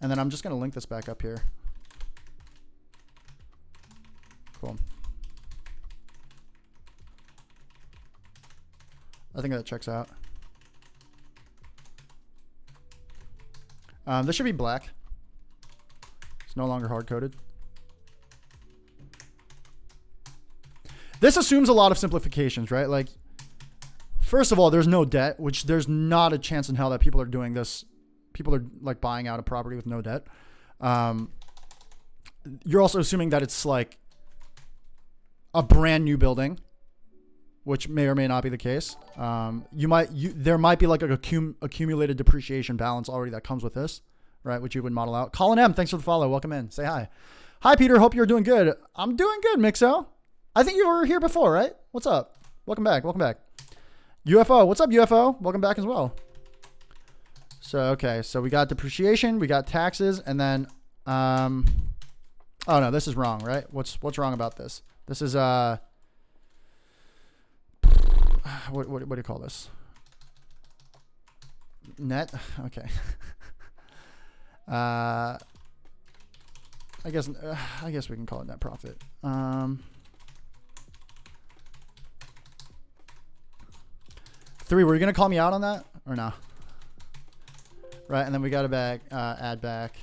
And then I'm just going to link this back up here. Cool. I think that checks out. This should be black. It's no longer hard-coded. This assumes a lot of simplifications, right? Like, first of all, there's no debt, which there's not a chance in hell that people are doing this. People are like buying out a property with no debt. You're also assuming that it's like a brand new building which may or may not be the case. There might be like a accumulated depreciation balance already that comes with this, right? Which you would model out. Colin M, thanks for the follow. Welcome in. Say hi. Hi, Peter. Hope you're doing good. I'm doing good, Mixo. I think you were here before, right? What's up? Welcome back. Welcome back. UFO. What's up, UFO? Welcome back as well. So, okay. So we got depreciation. We got taxes. And then, oh no, this is wrong, right? What's wrong about this? This is, what do you call this? Net? Okay. I guess we can call it net profit. 3, were you going to call me out on that or no? Right, and then we got to add back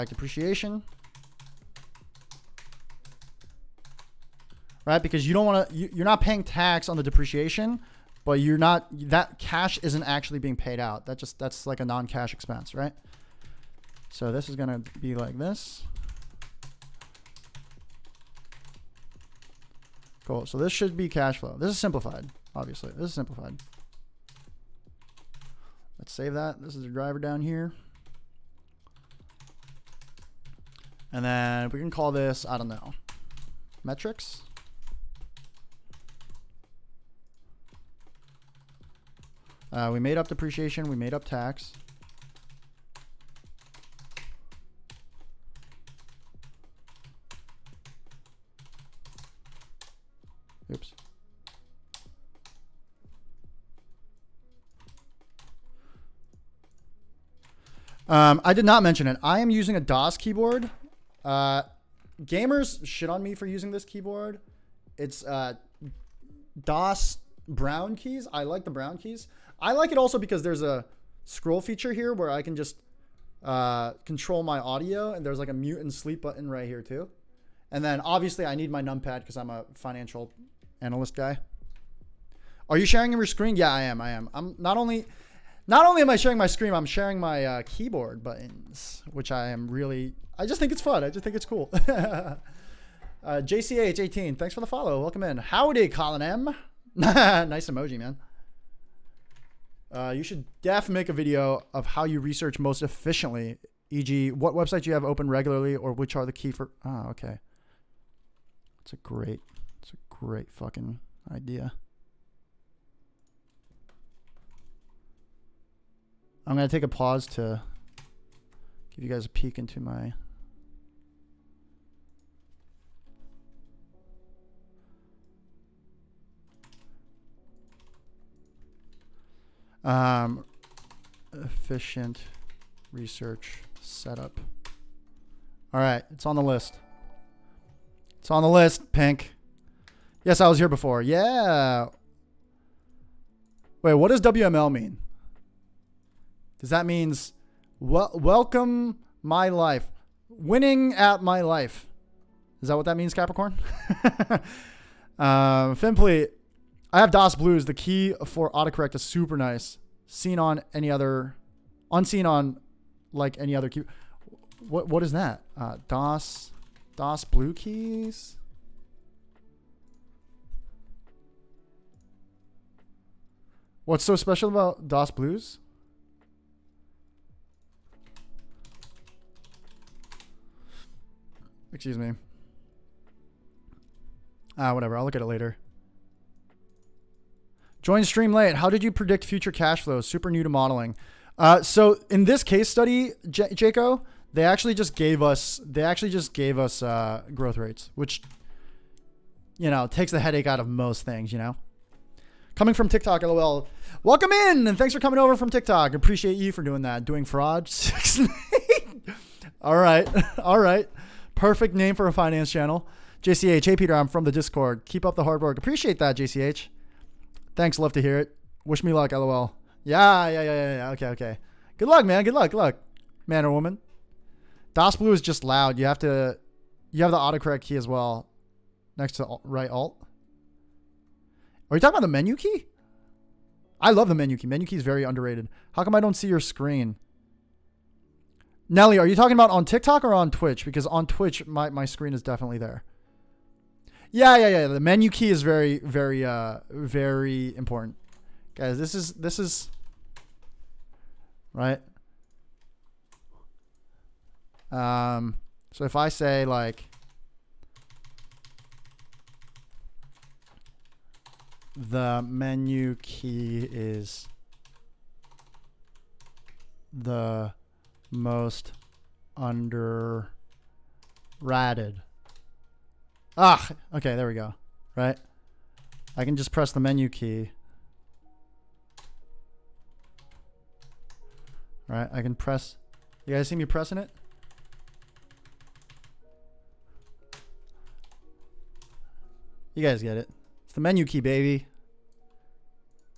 depreciation. Right, because you don't want to, you're not paying tax on the depreciation, but that cash isn't actually being paid out. That's like a non-cash expense, right? So this is going to be like this. Cool. So this should be cash flow. This is simplified, obviously. This is simplified. Let's save that. This is the driver down here. And then we can call this, I don't know, metrics. We made up depreciation. We made up tax. Oops. I did not mention it. I am using a DOS keyboard. Gamers shit on me for using this keyboard. It's DOS brown keys. I like the brown keys. I like it also because there's a scroll feature here where I can just control my audio, and there's like a mute and sleep button right here too. And then obviously I need my numpad because I'm a financial analyst guy. Are you sharing your screen? Yeah, I am. I'm not only am I sharing my screen, I'm sharing my keyboard buttons, which I just think it's fun. I just think it's cool. JCH18, thanks for the follow. Welcome in. Howdy, Colin M. Nice emoji, man. You should definitely make a video of how you research most efficiently, e.g. what websites you have open regularly or which are the key for... Oh, okay. It's a great fucking idea. I'm going to take a pause to give you guys a peek into my... efficient research setup. All right, it's on the list. It's on the list, Pink. Yes, I was here before. Yeah. Wait, what does WML mean? Does that means welcome my life, winning at my life? Is that what that means, Capricorn? Finpley, I have DOS Blues. The key for autocorrect is super nice. Unseen on like any other key. What is that? DOS Blue keys. What's so special about DOS Blues? Excuse me. Whatever. I'll look at it later. Join stream late. How did you predict future cash flows? Super new to modeling. So in this case study, Jaco, they actually just gave us growth rates, which, takes the headache out of most things, Coming from TikTok, LOL. Welcome in, and thanks for coming over from TikTok. Appreciate you for doing that. Doing fraud. All right. Perfect name for a finance channel. JCH, hey Peter, I'm from the Discord. Keep up the hard work. Appreciate that, JCH. Thanks, love to hear it. Wish me luck, LOL. Yeah. Okay. Good luck, man. Good luck. Man or woman. DOS Blue is just loud. You have the autocorrect key as well. Next to right alt. Are you talking about the menu key? I love the menu key. Menu key is very underrated. How come I don't see your screen? Nelly, are you talking about on TikTok or on Twitch? Because on Twitch, my screen is definitely there. Yeah. The menu key is very very important, guys. This is right. So if I say like the menu key is the most underrated. Okay, there we go. Right? I can just press the menu key. Right? I can press. You guys see me pressing it? You guys get it. It's the menu key, baby.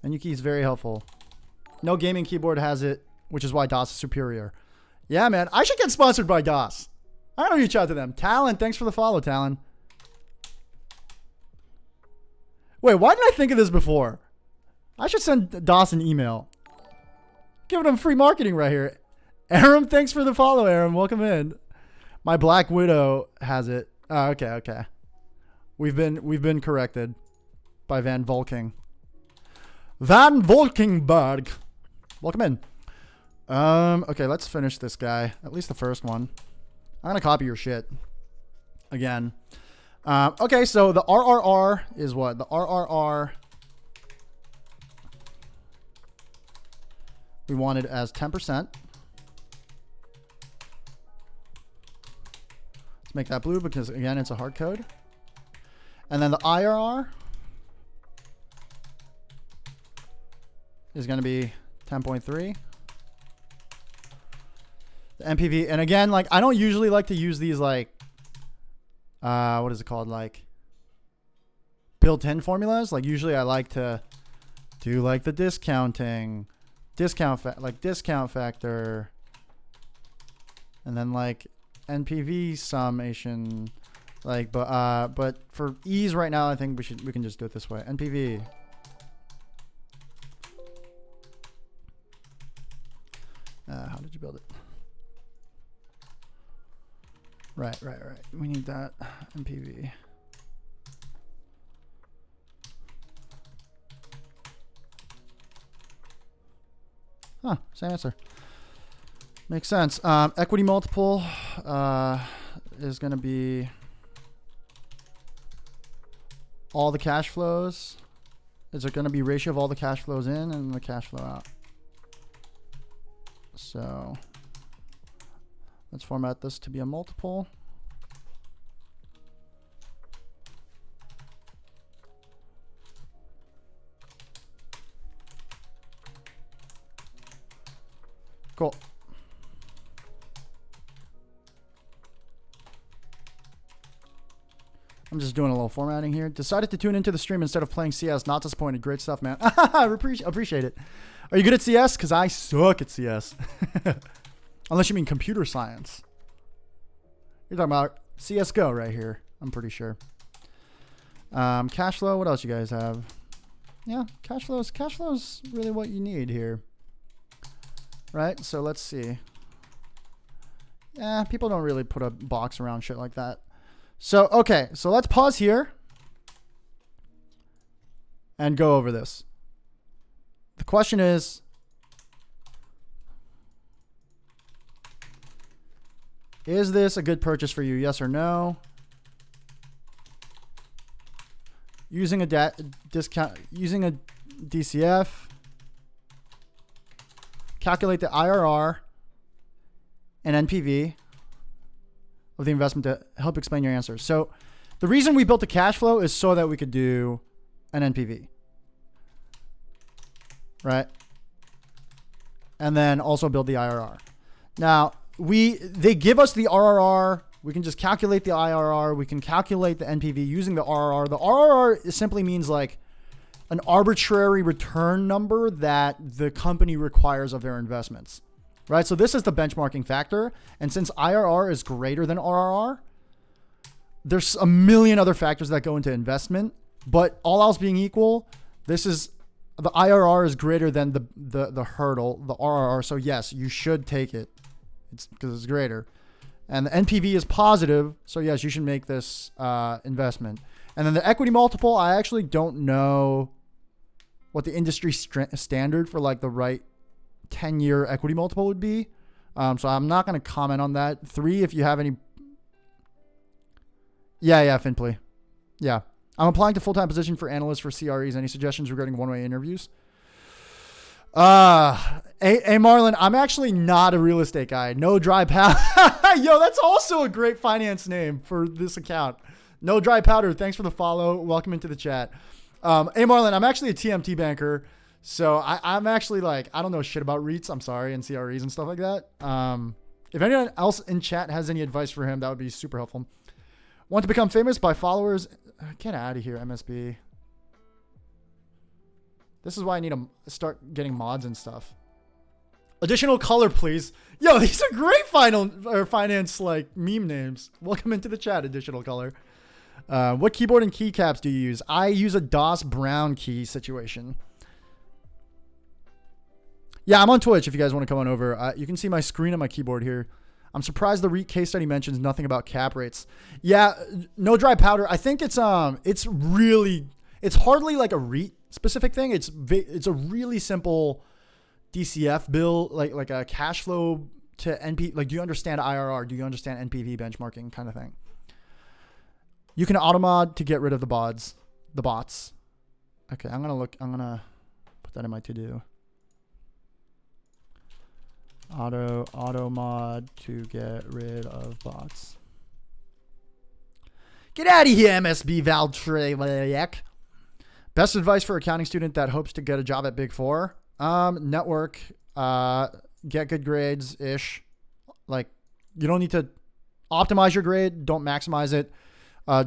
Menu key is very helpful. No gaming keyboard has it, which is why DOS is superior. Yeah, man. I should get sponsored by DOS. I gotta reach out to them. Talon, thanks for the follow, Talon. Wait, why didn't I think of this before? I should send DOS an email. Giving them free marketing right here. Aram, thanks for the follow, Aram. Welcome in. My Black Widow has it. Oh, okay. We've been corrected by Van Volking. Van Volkenberg. Welcome in. Okay, let's finish this guy. At least the first one. I'm gonna copy your shit again. Okay, so the RRR is what? The RRR we wanted as 10%. Let's make that blue because again it's a hard code. And then the IRR is going to be 10.3. The NPV, and again, like I don't usually like to use these like, what is it called? Like built-in formulas. Like usually I like to do like the discounting, discount factor, and then like NPV summation. Like, but for ease right now, I think we can just do it this way. NPV. How did you build it? Right. We need that NPV. Huh, same answer. Makes sense. Equity multiple is going to be all the cash flows. Is it going to be ratio of all the cash flows in and the cash flow out? So let's format this to be a multiple. Cool. I'm just doing a little formatting here. Decided to tune into the stream instead of playing CS. Not disappointed. Great stuff, man. I appreciate it. Are you good at CS? Because I suck at CS. Unless you mean computer science. You're talking about CSGO right here. I'm pretty sure. Cash flow. What else you guys have? Yeah, cash flow is really what you need here. Right? So let's see. Yeah, people don't really put a box around shit like that. So, okay, so let's pause here and go over this. The question is, is this a good purchase for you? Yes or no? Using a discount, using a DCF, calculate the IRR and NPV of the investment to help explain your answer. So the reason we built the cash flow is so that we could do an NPV, right? And then also build the IRR. Now they give us the RRR. We can just calculate the IRR. We can calculate the NPV using the RRR. The RRR simply means like an arbitrary return number that the company requires of their investments. Right, so this is the benchmarking factor. And since IRR is greater than RRR, there's a million other factors that go into investment. But all else being equal, this is the IRR is greater than the hurdle, the RRR. So yes, you should take it. It's because it's greater. And the NPV is positive. So yes, you should make this investment. And then the equity multiple, I actually don't know what the industry standard for like the right 10-year equity multiple would be. So I'm not going to comment on that. 3, if you have any. Yeah, Finpley. Yeah. I'm applying to full-time position for analyst for CREs. Any suggestions regarding one-way interviews? Marlon, I'm actually not a real estate guy. No dry powder. Yo, that's also a great finance name for this account. No dry powder. Thanks for the follow. Welcome into the chat. Marlon, I'm actually a TMT banker. So I'm actually like, I don't know shit about REITs. I'm sorry. And CREs and stuff like that. If anyone else in chat has any advice for him, that would be super helpful. Want to become famous by followers? Get out of here, MSB. This is why I need to start getting mods and stuff. Additional color, please. Yo, these are great finance like meme names. Welcome into the chat, additional color. What keyboard and keycaps do you use? I use a DOS brown key situation. Yeah, I'm on Twitch if you guys want to come on over. You can see my screen on my keyboard here. I'm surprised the REIT case study mentions nothing about cap rates. Yeah, no dry powder. I think it's hardly like a REIT specific thing. It's a really simple DCF bill, like a cash flow to NP. Like, do you understand IRR? Do you understand NPV benchmarking kind of thing? You can automod to get rid of the bots. Okay, I'm gonna put that in my to-do. Auto mod to get rid of bots. Get out of here, MSB Valtrek. Best advice for accounting student that hopes to get a job at Big Four? Network, get good grades ish. Like, you don't need to optimize your grade. Don't maximize it.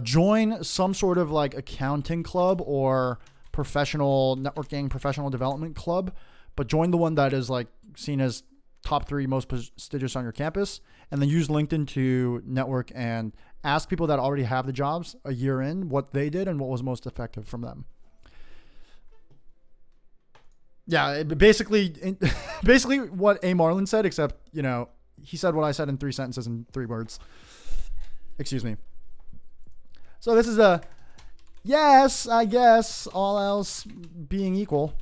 Join some sort of like accounting club or professional networking, professional development club, but join the one that is like seen as top 3 most prestigious on your campus, and then use LinkedIn to network and ask people that already have the jobs a year in what they did and what was most effective from them. Yeah, basically what A. Marlin said, except, you know, he said what I said in 3 sentences in 3 words. Excuse me. So this is a yes, I guess, all else being equal.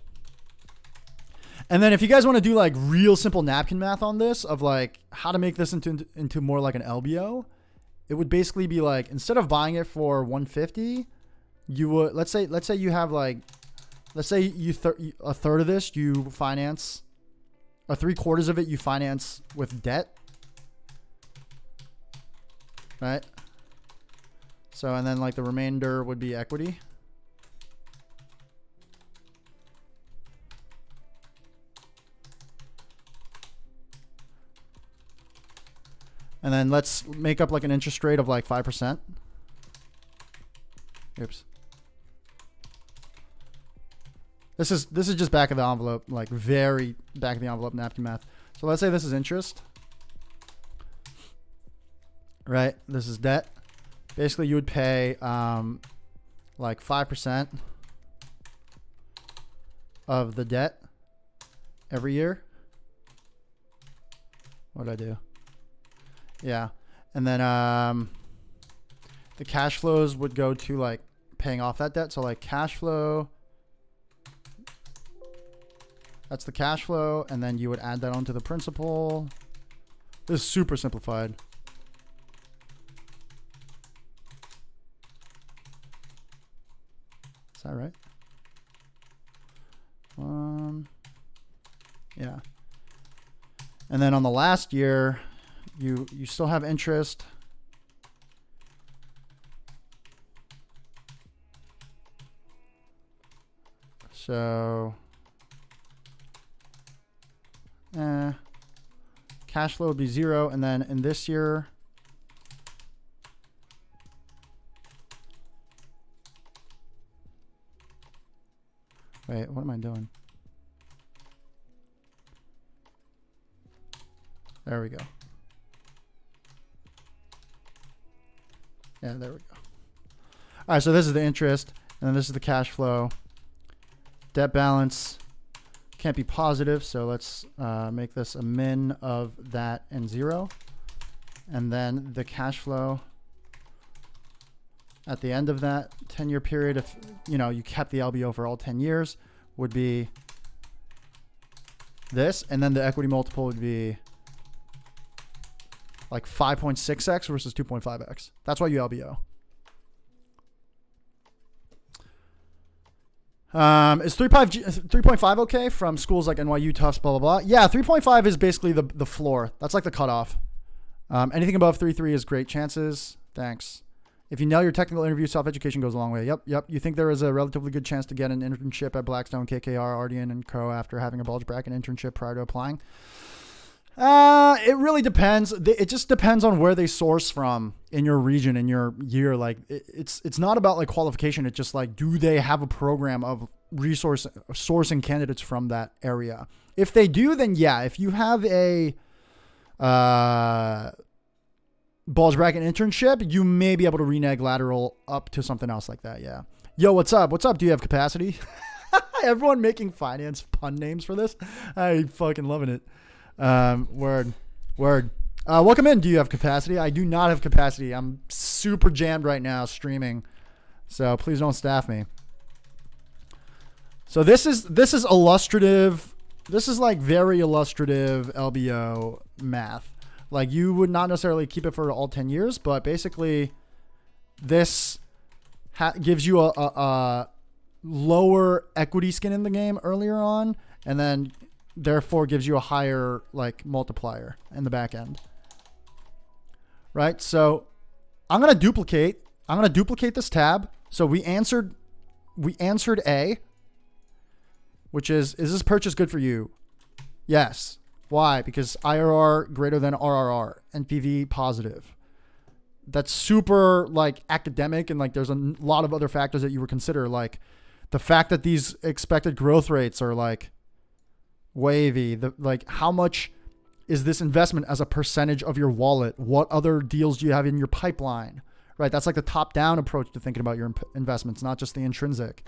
And then if you guys want to do like real simple napkin math on this of like how to make this into more like an LBO, it would basically be like, instead of buying it for 150, you would, let's say you have like, let's say you a third of this you finance, or 3/4 of it you finance with debt, right? So, and then like the remainder would be equity. And then let's make up like an interest rate of like 5%. Oops. This is just back of the envelope, like very back of the envelope napkin math. So let's say this is interest. Right? This is debt. Basically you would pay like 5% of the debt every year. What did I do? Yeah. And then the cash flows would go to like paying off that debt. So like cash flow, that's the cash flow. And then you would add that onto the principal. This is super simplified. Is that right? Yeah. And then on the last year, you still have interest. So cash flow would be 0, and then in this year wait, what am I doing? There we go. Yeah, there we go. All right, so this is the interest, and then this is the cash flow. Debt balance can't be positive, so let's make this a min of that and 0. And then the cash flow at the end of that 10-year period, if you know you kept the LBO for all 10 years, would be this, and then the equity multiple would be like 5.6x versus 2.5x. That's why you LBO. Is 3.5 okay from schools like NYU, Tufts, blah, blah, blah? Yeah, 3.5 is basically the floor. That's like the cutoff. Anything above 3.3 is great chances. Thanks. If you nail your technical interview, self-education goes a long way. Yep. You think there is a relatively good chance to get an internship at Blackstone, KKR, Ardian, and Co. after having a bulge bracket internship prior to applying? It really depends. It just depends on where they source from in your region, in your year. Like it's not about like qualification. It's just like, do they have a program of sourcing candidates from that area? If they do, then yeah. If you have a bulge bracket internship, you may be able to renege lateral up to something else like that. Yeah. Yo, what's up? What's up? Do you have capacity? Everyone making finance pun names for this. I fucking loving it. Word. Welcome in. Do you have capacity? I do not have capacity. I'm super jammed right now streaming. So please don't staff me. So this is illustrative. This is like very illustrative LBO math. Like you would not necessarily keep it for all 10 years, but basically this gives you a lower equity skin in the game earlier on, and then therefore gives you a higher like multiplier in the back end. Right? So I'm going to duplicate this tab. So we answered A, which is this purchase good for you? Yes. Why? Because IRR greater than RRR, NPV positive. That's super like academic, and like there's a lot of other factors that you would consider, like the fact that these expected growth rates are like wavy. Like how much is this investment as a percentage of your wallet? What other deals do you have in your pipeline? Right? That's like the top-down approach to thinking about your investments, not just the intrinsic.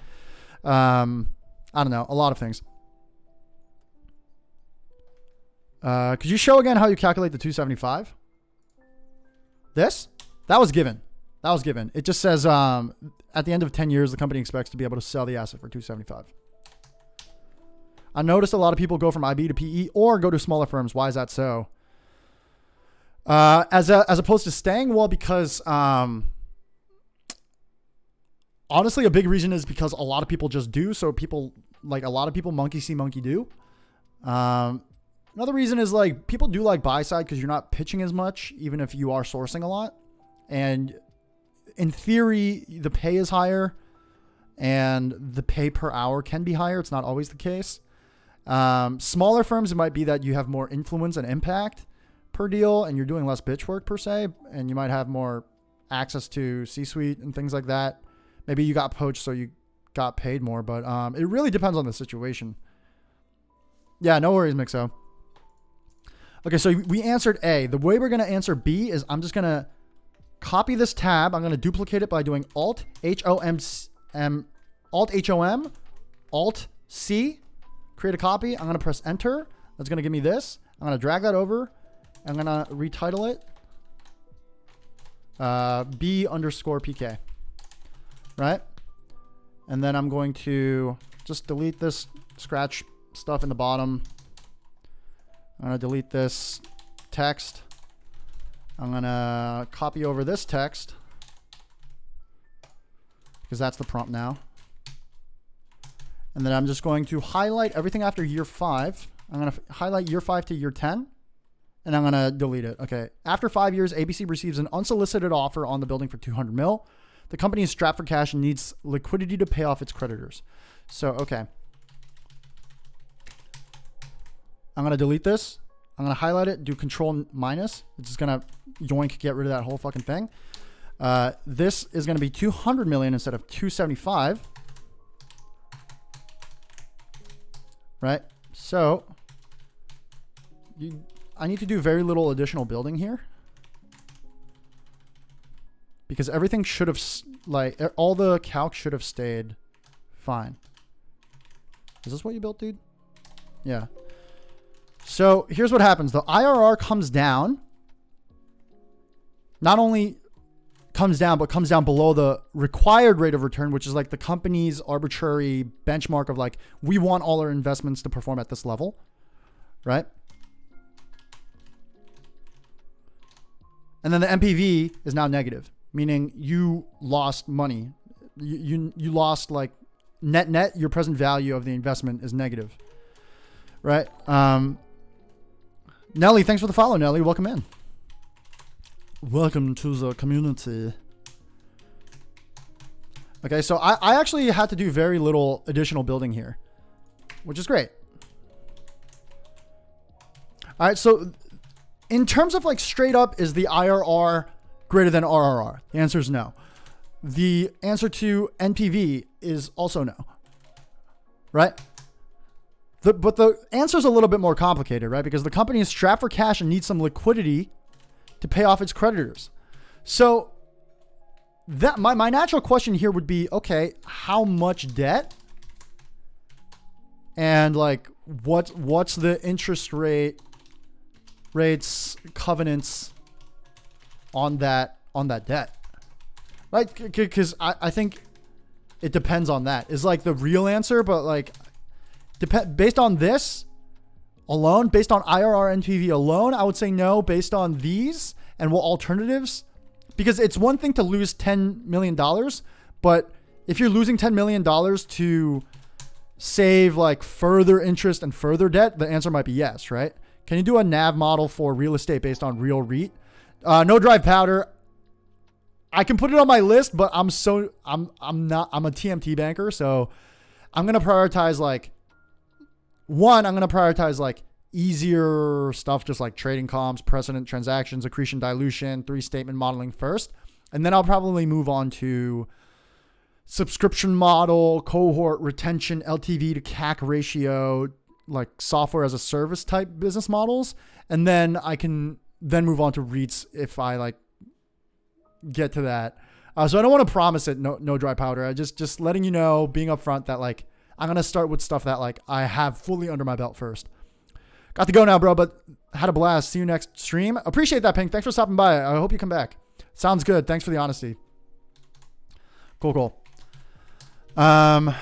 I don't know, a lot of things. Could you show again how you calculate the 275? That was given. It just says at the end of 10 years, the company expects to be able to sell the asset for 275. I noticed a lot of people go from IB to PE or go to smaller firms. Why is that so? As opposed to staying? Well, because honestly, a big reason is because a lot of people just do. So a lot of people monkey see, monkey do. Another reason is like people do like buy side because you're not pitching as much, even if you are sourcing a lot. And in theory, the pay is higher and the pay per hour can be higher. It's not always the case. Smaller firms, it might be that you have more influence and impact per deal and you're doing less bitch work per se. And you might have more access to C-suite and things like that. Maybe you got poached, so you got paid more, but it really depends on the situation. Yeah, no worries, Mixo. Okay, so we answered A. The way we're going to answer B is I'm just going to copy this tab. I'm going to duplicate it by doing Alt, H-O-M, Alt, C, create a copy. I'm going to press Enter. That's going to give me this. I'm going to drag that over. I'm going to retitle it B_PK, right? And then I'm going to just delete this scratch stuff in the bottom. I'm going to delete this text. I'm going to copy over this text because that's the prompt now. And then I'm just going to highlight everything after year 5. I'm going to highlight year 5 to year 10 and I'm going to delete it. Okay. After 5 years, ABC receives an unsolicited offer on the building for 200 mil. The company is strapped for cash and needs liquidity to pay off its creditors. So, okay. I'm going to delete this. I'm going to highlight it, do Control minus. It's just going to yoink, get rid of that whole fucking thing. This is going to be 200 million instead of 275. Right? So, I need to do very little additional building here. Because everything should have, like, all the calc should have stayed fine. Is this what you built, dude? Yeah. So here's what happens. The IRR comes down. Not only comes down, but comes down below the required rate of return, which is like the company's arbitrary benchmark of like, we want all our investments to perform at this level, right? And then the NPV is now negative, meaning you lost money. You lost like net, your present value of the investment is negative, right? Nelly, thanks for the follow, Nelly. Welcome in. Welcome to the community. Okay, so I actually had to do very little additional building here, which is great. All right, so in terms of like straight up, is the IRR greater than RRR? The answer is no. The answer to NPV is also no, right? But the answer is a little bit more complicated, right? Because the company is strapped for cash and needs some liquidity to pay off its creditors. So that my natural question here would be, okay, how much debt? And like what's the interest rates, covenants on that debt? Right? Because I think it depends on that. Is like the real answer, but like based on this alone, based on IRR NPV alone, I would say no. Based on these and what alternatives, because it's one thing to lose $10 million, but if you're losing $10 million to save like further interest and further debt, the answer might be yes, right? Can you do a NAV model for real estate based on real REIT? No dry powder. I can put it on my list, but I'm a TMT banker, so I'm gonna prioritize like easier stuff, just like trading comps, precedent transactions, accretion dilution, 3-statement modeling first. And then I'll probably move on to subscription model, cohort retention, LTV to CAC ratio, like software as a service type business models. And then I can then move on to REITs if I like get to that. So I don't want to promise it no dry powder. I just letting you know, being upfront, that like I'm going to start with stuff that like I have fully under my belt first. Got to go now, bro, but had a blast. See you next stream. Appreciate that, Pink. Thanks for stopping by. I hope you come back. Sounds good. Thanks for the honesty. Cool. Like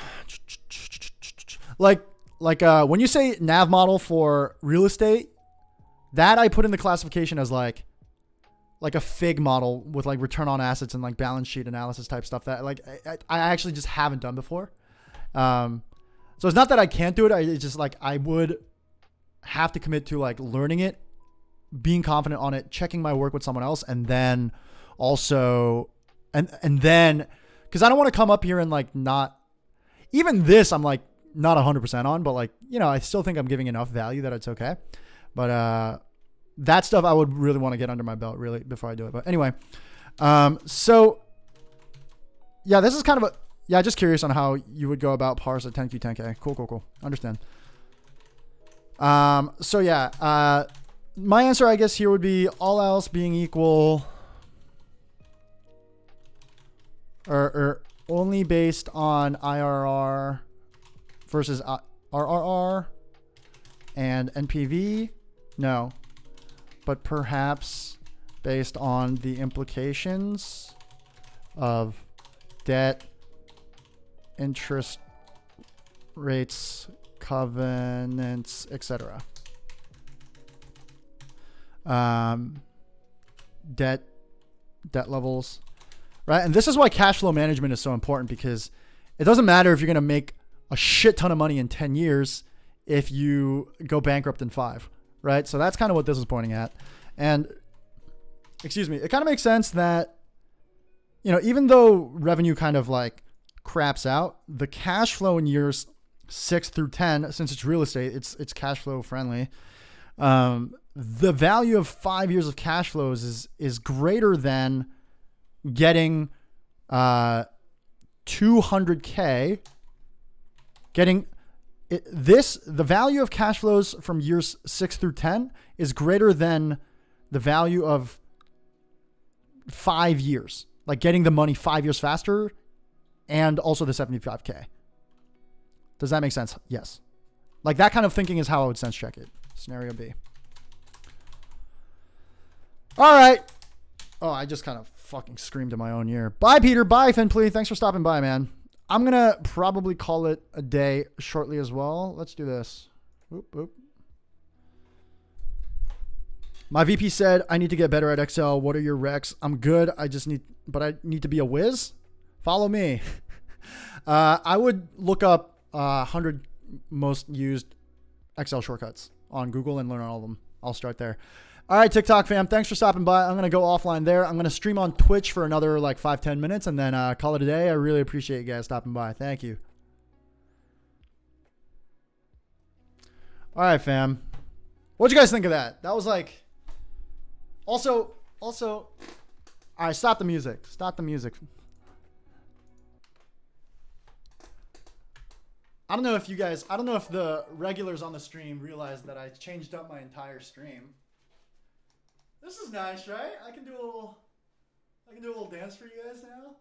when you say NAV model for real estate, that I put in the classification as like a FIG model with like return on assets and like balance sheet analysis type stuff that like I actually just haven't done before. So it's not that I can't do it. It's just like I would have to commit to like learning it, being confident on it, checking my work with someone else, and then also and then because I don't want to come up here and like not even this I'm like not 100% on, but like, you know, I still think I'm giving enough value that it's okay. But that stuff I would really want to get under my belt really before I do it. But anyway, so yeah, this is kind of just curious on how you would go about parse at 10Q 10K. Cool. Understand. So yeah, my answer I guess here would be all else being equal or only based on IRR versus RRR and NPV. No, but perhaps based on the implications of debt, interest rates, covenants, etc. Debt levels, right? And this is why cash flow management is so important, because it doesn't matter if you're going to make a shit ton of money in 10 years if you go bankrupt in 5, right? So that's kind of what this is pointing at. And excuse me, it kind of makes sense that, you know, even though revenue kind of like craps out, the cash flow in years 6 through 10, since it's real estate, it's cash flow friendly. The value of 5 years of cash flows is greater than getting 200K. The value of cash flows from years 6 through 10 is greater than the value of 5 years, like getting the money 5 years faster, and also the 75K. Does that make sense? Yes. Like that kind of thinking is how I would sense check it. Scenario B. All right. Oh, I just kind of fucking screamed in my own ear. Bye, Peter. Bye, Finpley. Thanks for stopping by, man. I'm going to probably call it a day shortly as well. Let's do this. Whoop, whoop. My VP said, I need to get better at Excel. What are your recs? I'm good. I need to be a whiz. Follow me. I would look up 100 most used Excel shortcuts on Google and learn all of them. I'll start there. All right, TikTok fam, thanks for stopping by. I'm going to go offline there. I'm going to stream on Twitch for another like 5-10 minutes and then call it a day. I really appreciate you guys stopping by. Thank you. All right, fam. What'd you guys think of that? That was like... Also, all right, stop the music. Stop the music. I don't know if the regulars on the stream realized that I changed up my entire stream. This is nice, right? I can do a little dance for you guys now.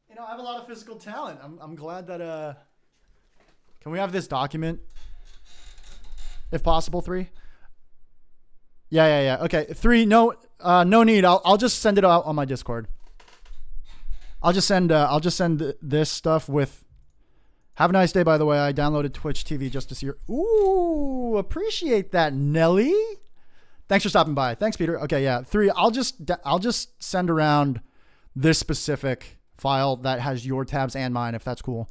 You know, I have a lot of physical talent. I'm glad that can we have this document? If possible, 3? Yeah. Okay, 3. No need. I'll just send it out on my Discord. I'll just send this stuff with. Have a nice day, by the way. I downloaded Twitch TV just to see your. Ooh, appreciate that, Nelly. Thanks for stopping by. Thanks, Peter. Okay, yeah, 3. I'll just send around this specific file that has your tabs and mine, if that's cool.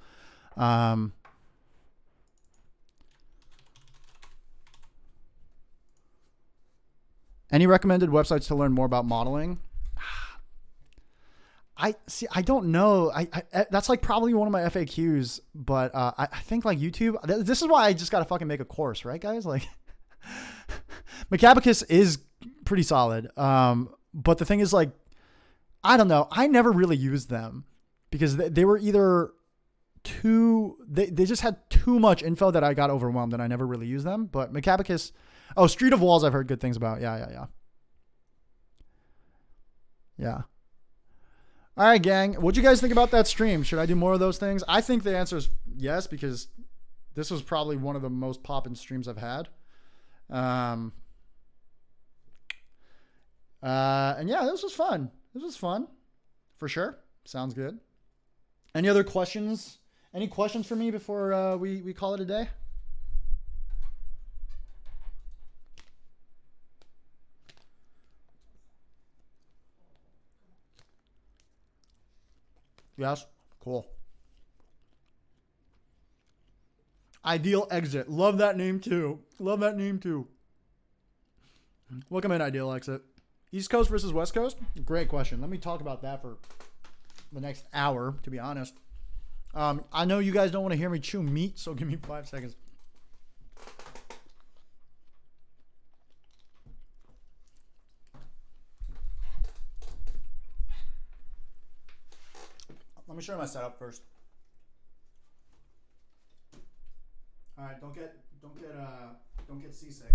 Any recommended websites to learn more about modeling? I don't know. I that's like probably one of my FAQs, but I think like YouTube. This is why I just gotta fucking make a course, right, guys? Like, Macabacus is pretty solid. But the thing is, like, I don't know. I never really used them because they were either they just had too much info that I got overwhelmed and I never really used them. But Macabacus. Oh, Street of Walls I've heard good things about. Yeah. All right, gang. What'd you guys think about that stream? Should I do more of those things? I think the answer is yes, because this was probably one of the most poppin' streams I've had. And yeah, this was fun. This was fun. For sure. Sounds good. Any other questions? Any questions for me before we call it a day? Yes? Cool. Ideal Exit. Love that name too. Welcome in, Ideal Exit. East Coast versus West Coast? Great question. Let me talk about that for the next hour, to be honest. I know you guys don't want to hear me chew meat, so give me 5 seconds. Let me show you my setup first. All right, don't get seasick.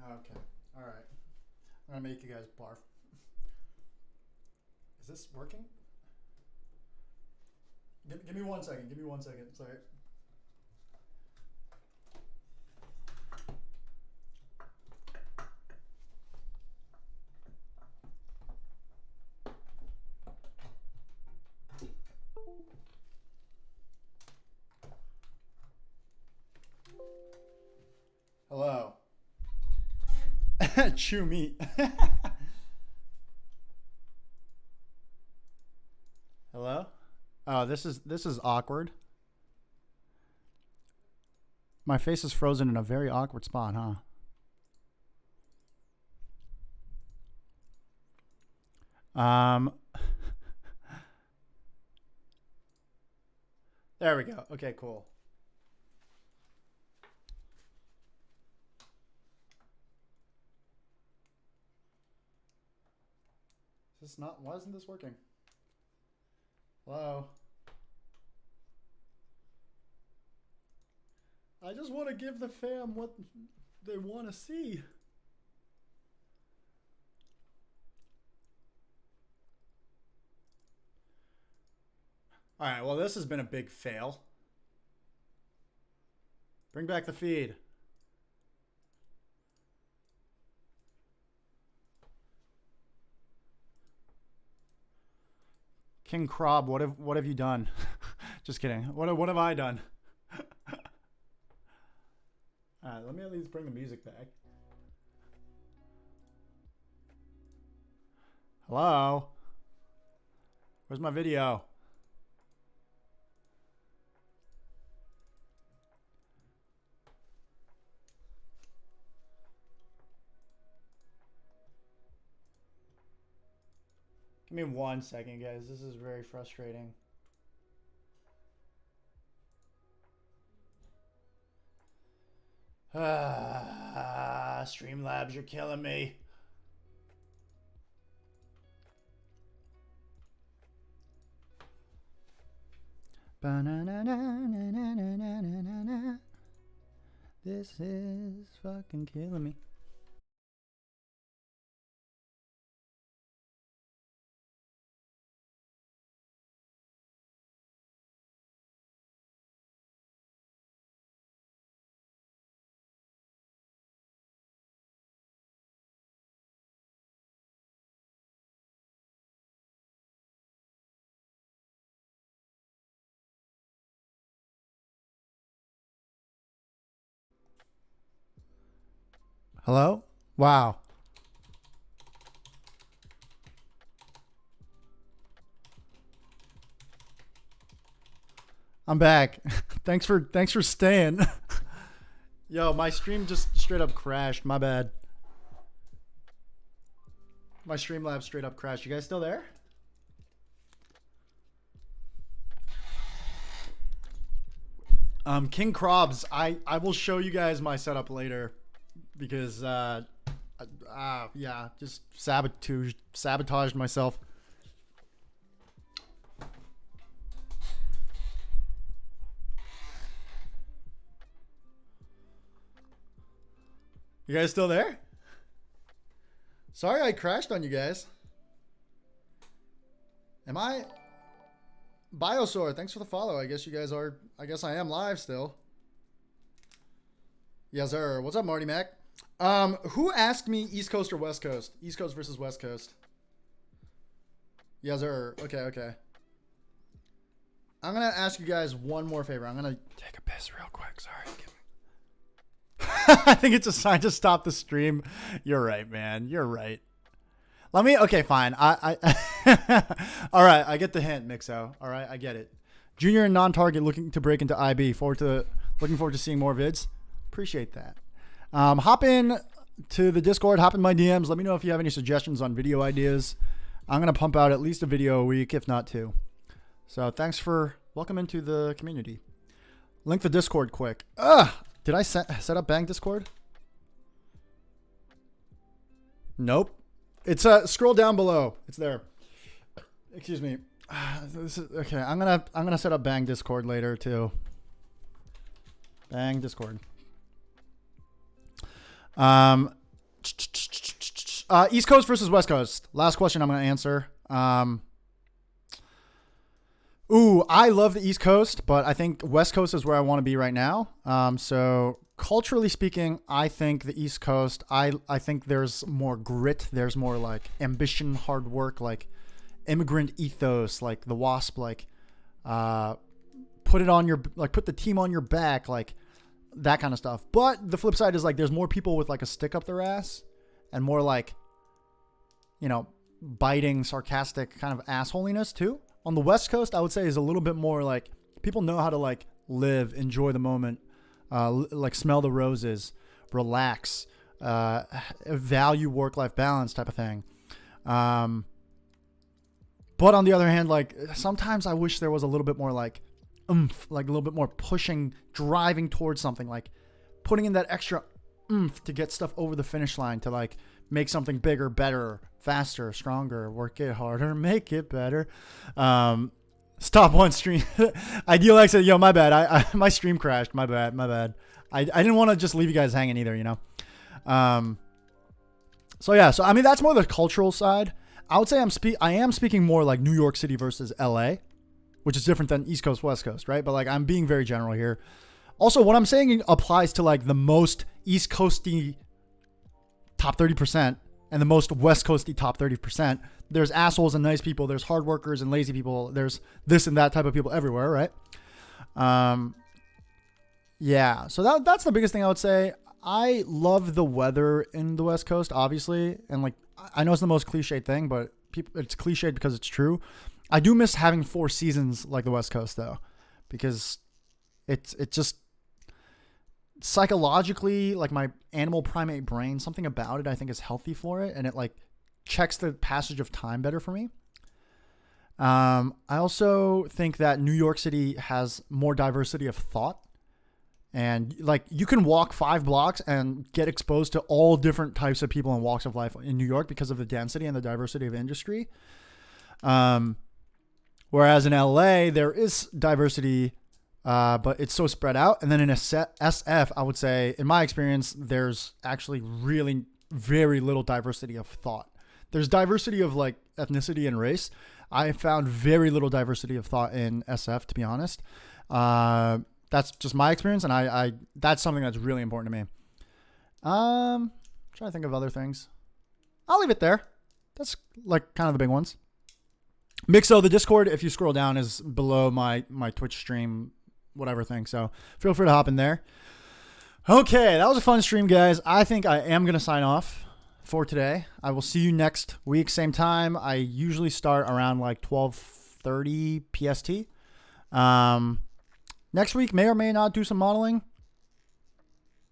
Okay. All right. I'm gonna make you guys barf. Is this working? Give me 1 second. Sorry. Hello. Chew meat. Hello? Oh, this is awkward. My face is frozen in a very awkward spot, huh? There we go. Okay, cool. Why isn't this working? Hello? I just want to give the fam what they want to see. All right, well, this has been a big fail. Bring back the feed. King Crob, what have you done? Just kidding. What have I done? All right, let me at least bring the music back. Hello? Where's my video? Give me 1 second, guys. This is very frustrating. Streamlabs, you're killing me. This is fucking killing me. Hello? Wow. I'm back. Thanks for staying. Yo, my stream just straight up crashed. My bad. My Streamlabs straight up crashed. You guys still there? King Crobs, I will show you guys my setup later because yeah, just sabotaged myself. You guys still there? Sorry I crashed on you guys. Am I? Biosaur, thanks for the follow. I guess you guys are. I guess I am live still. Yes, sir. What's up, Marty Mac? Who asked me East Coast or West Coast? East Coast versus West Coast. Yes, sir. Okay. I'm gonna ask you guys one more favor. I'm gonna take a piss real quick. Sorry. I think it's a sign to stop the stream. You're right, man. You're right. Let me. Okay, fine. I all right. I get the hint, Mixo. All right, I get it. Junior and non-target looking to break into IB. Looking forward to seeing more vids. Appreciate that. Hop in to the Discord. Hop in my DMs. Let me know if you have any suggestions on video ideas. I'm gonna pump out at least a video a week, if not 2. So thanks for welcome into the community. Link the Discord quick. Did I set up Bang Discord? Nope. It's scroll down below. It's there. Excuse me. This is okay. I'm gonna set up Bang Discord later too. Bang Discord. East Coast versus West Coast. Last question I'm gonna answer. Ooh, I love the East Coast, but I think West Coast is where I want to be right now. So culturally speaking, I think the East Coast, I think there's more grit. There's more like ambition, hard work, like immigrant ethos, like the Wasp, like put the team on your back, like that kind of stuff. But the flip side is like there's more people with like a stick up their ass and more like, you know, biting, sarcastic kind of assholiness too. On the West Coast, I would say is a little bit more like people know how to like live, enjoy the moment, like smell the roses, relax, value work-life balance type of thing. But on the other hand, like sometimes I wish there was a little bit more like oomph, like a little bit more pushing, driving towards something, like putting in that extra oomph to get stuff over the finish line, to like make something bigger, better, faster, stronger, work it harder, make it better. Stop one stream. Ideal exit. Yo, my bad. I my stream crashed. My bad. I didn't want to just leave you guys hanging either, you know? So yeah, so I mean, that's more the cultural side. I would say I am speaking more like New York City versus LA, which is different than East Coast, West Coast, right? But like, I'm being very general here. Also, what I'm saying applies to like the most East Coasty top 30% and the most West Coasty top 30%. There's assholes and nice people. There's hard workers and lazy people. There's this and that type of people everywhere, right? Yeah. So that's the biggest thing I would say. I love the weather in the West Coast, obviously, and like I know it's the most cliched thing, but it's cliched because it's true. I do miss having 4 seasons like the West Coast though, because it just psychologically, like my animal primate brain, something about it I think is healthy for it, and it like checks the passage of time better for me. I also think that New York City has more diversity of thought, and like you can walk 5 blocks and get exposed to all different types of people and walks of life in New York because of the density and the diversity of industry. Whereas in LA, there is diversity, but it's so spread out. And then in SF, I would say, in my experience, there's actually really very little diversity of thought. There's diversity of like ethnicity and race. I found very little diversity of thought in SF, to be honest. That's just my experience, and I that's something that's really important to me. Trying to think of other things. I'll leave it there. That's like kind of the big ones. Mixo, the Discord, if you scroll down, is below my Twitch stream, whatever thing. So feel free to hop in there. Okay, that was a fun stream, guys. I think I am going to sign off for today. I will see you next week, same time. I usually start around like 12:30 PST. Next week may or may not do some modeling,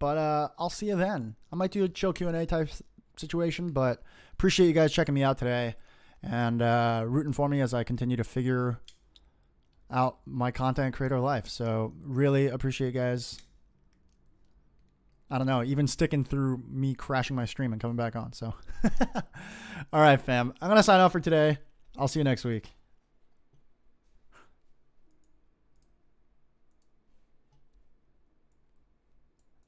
but I'll see you then. I might do a chill Q&A type situation, but appreciate you guys checking me out today and rooting for me as I continue to figure out my content creator life. So really appreciate you guys. I don't know, even sticking through me crashing my stream and coming back on. So, all right, fam. I'm going to sign off for today. I'll see you next week.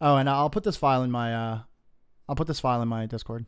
Oh, and I'll put this file in my Discord.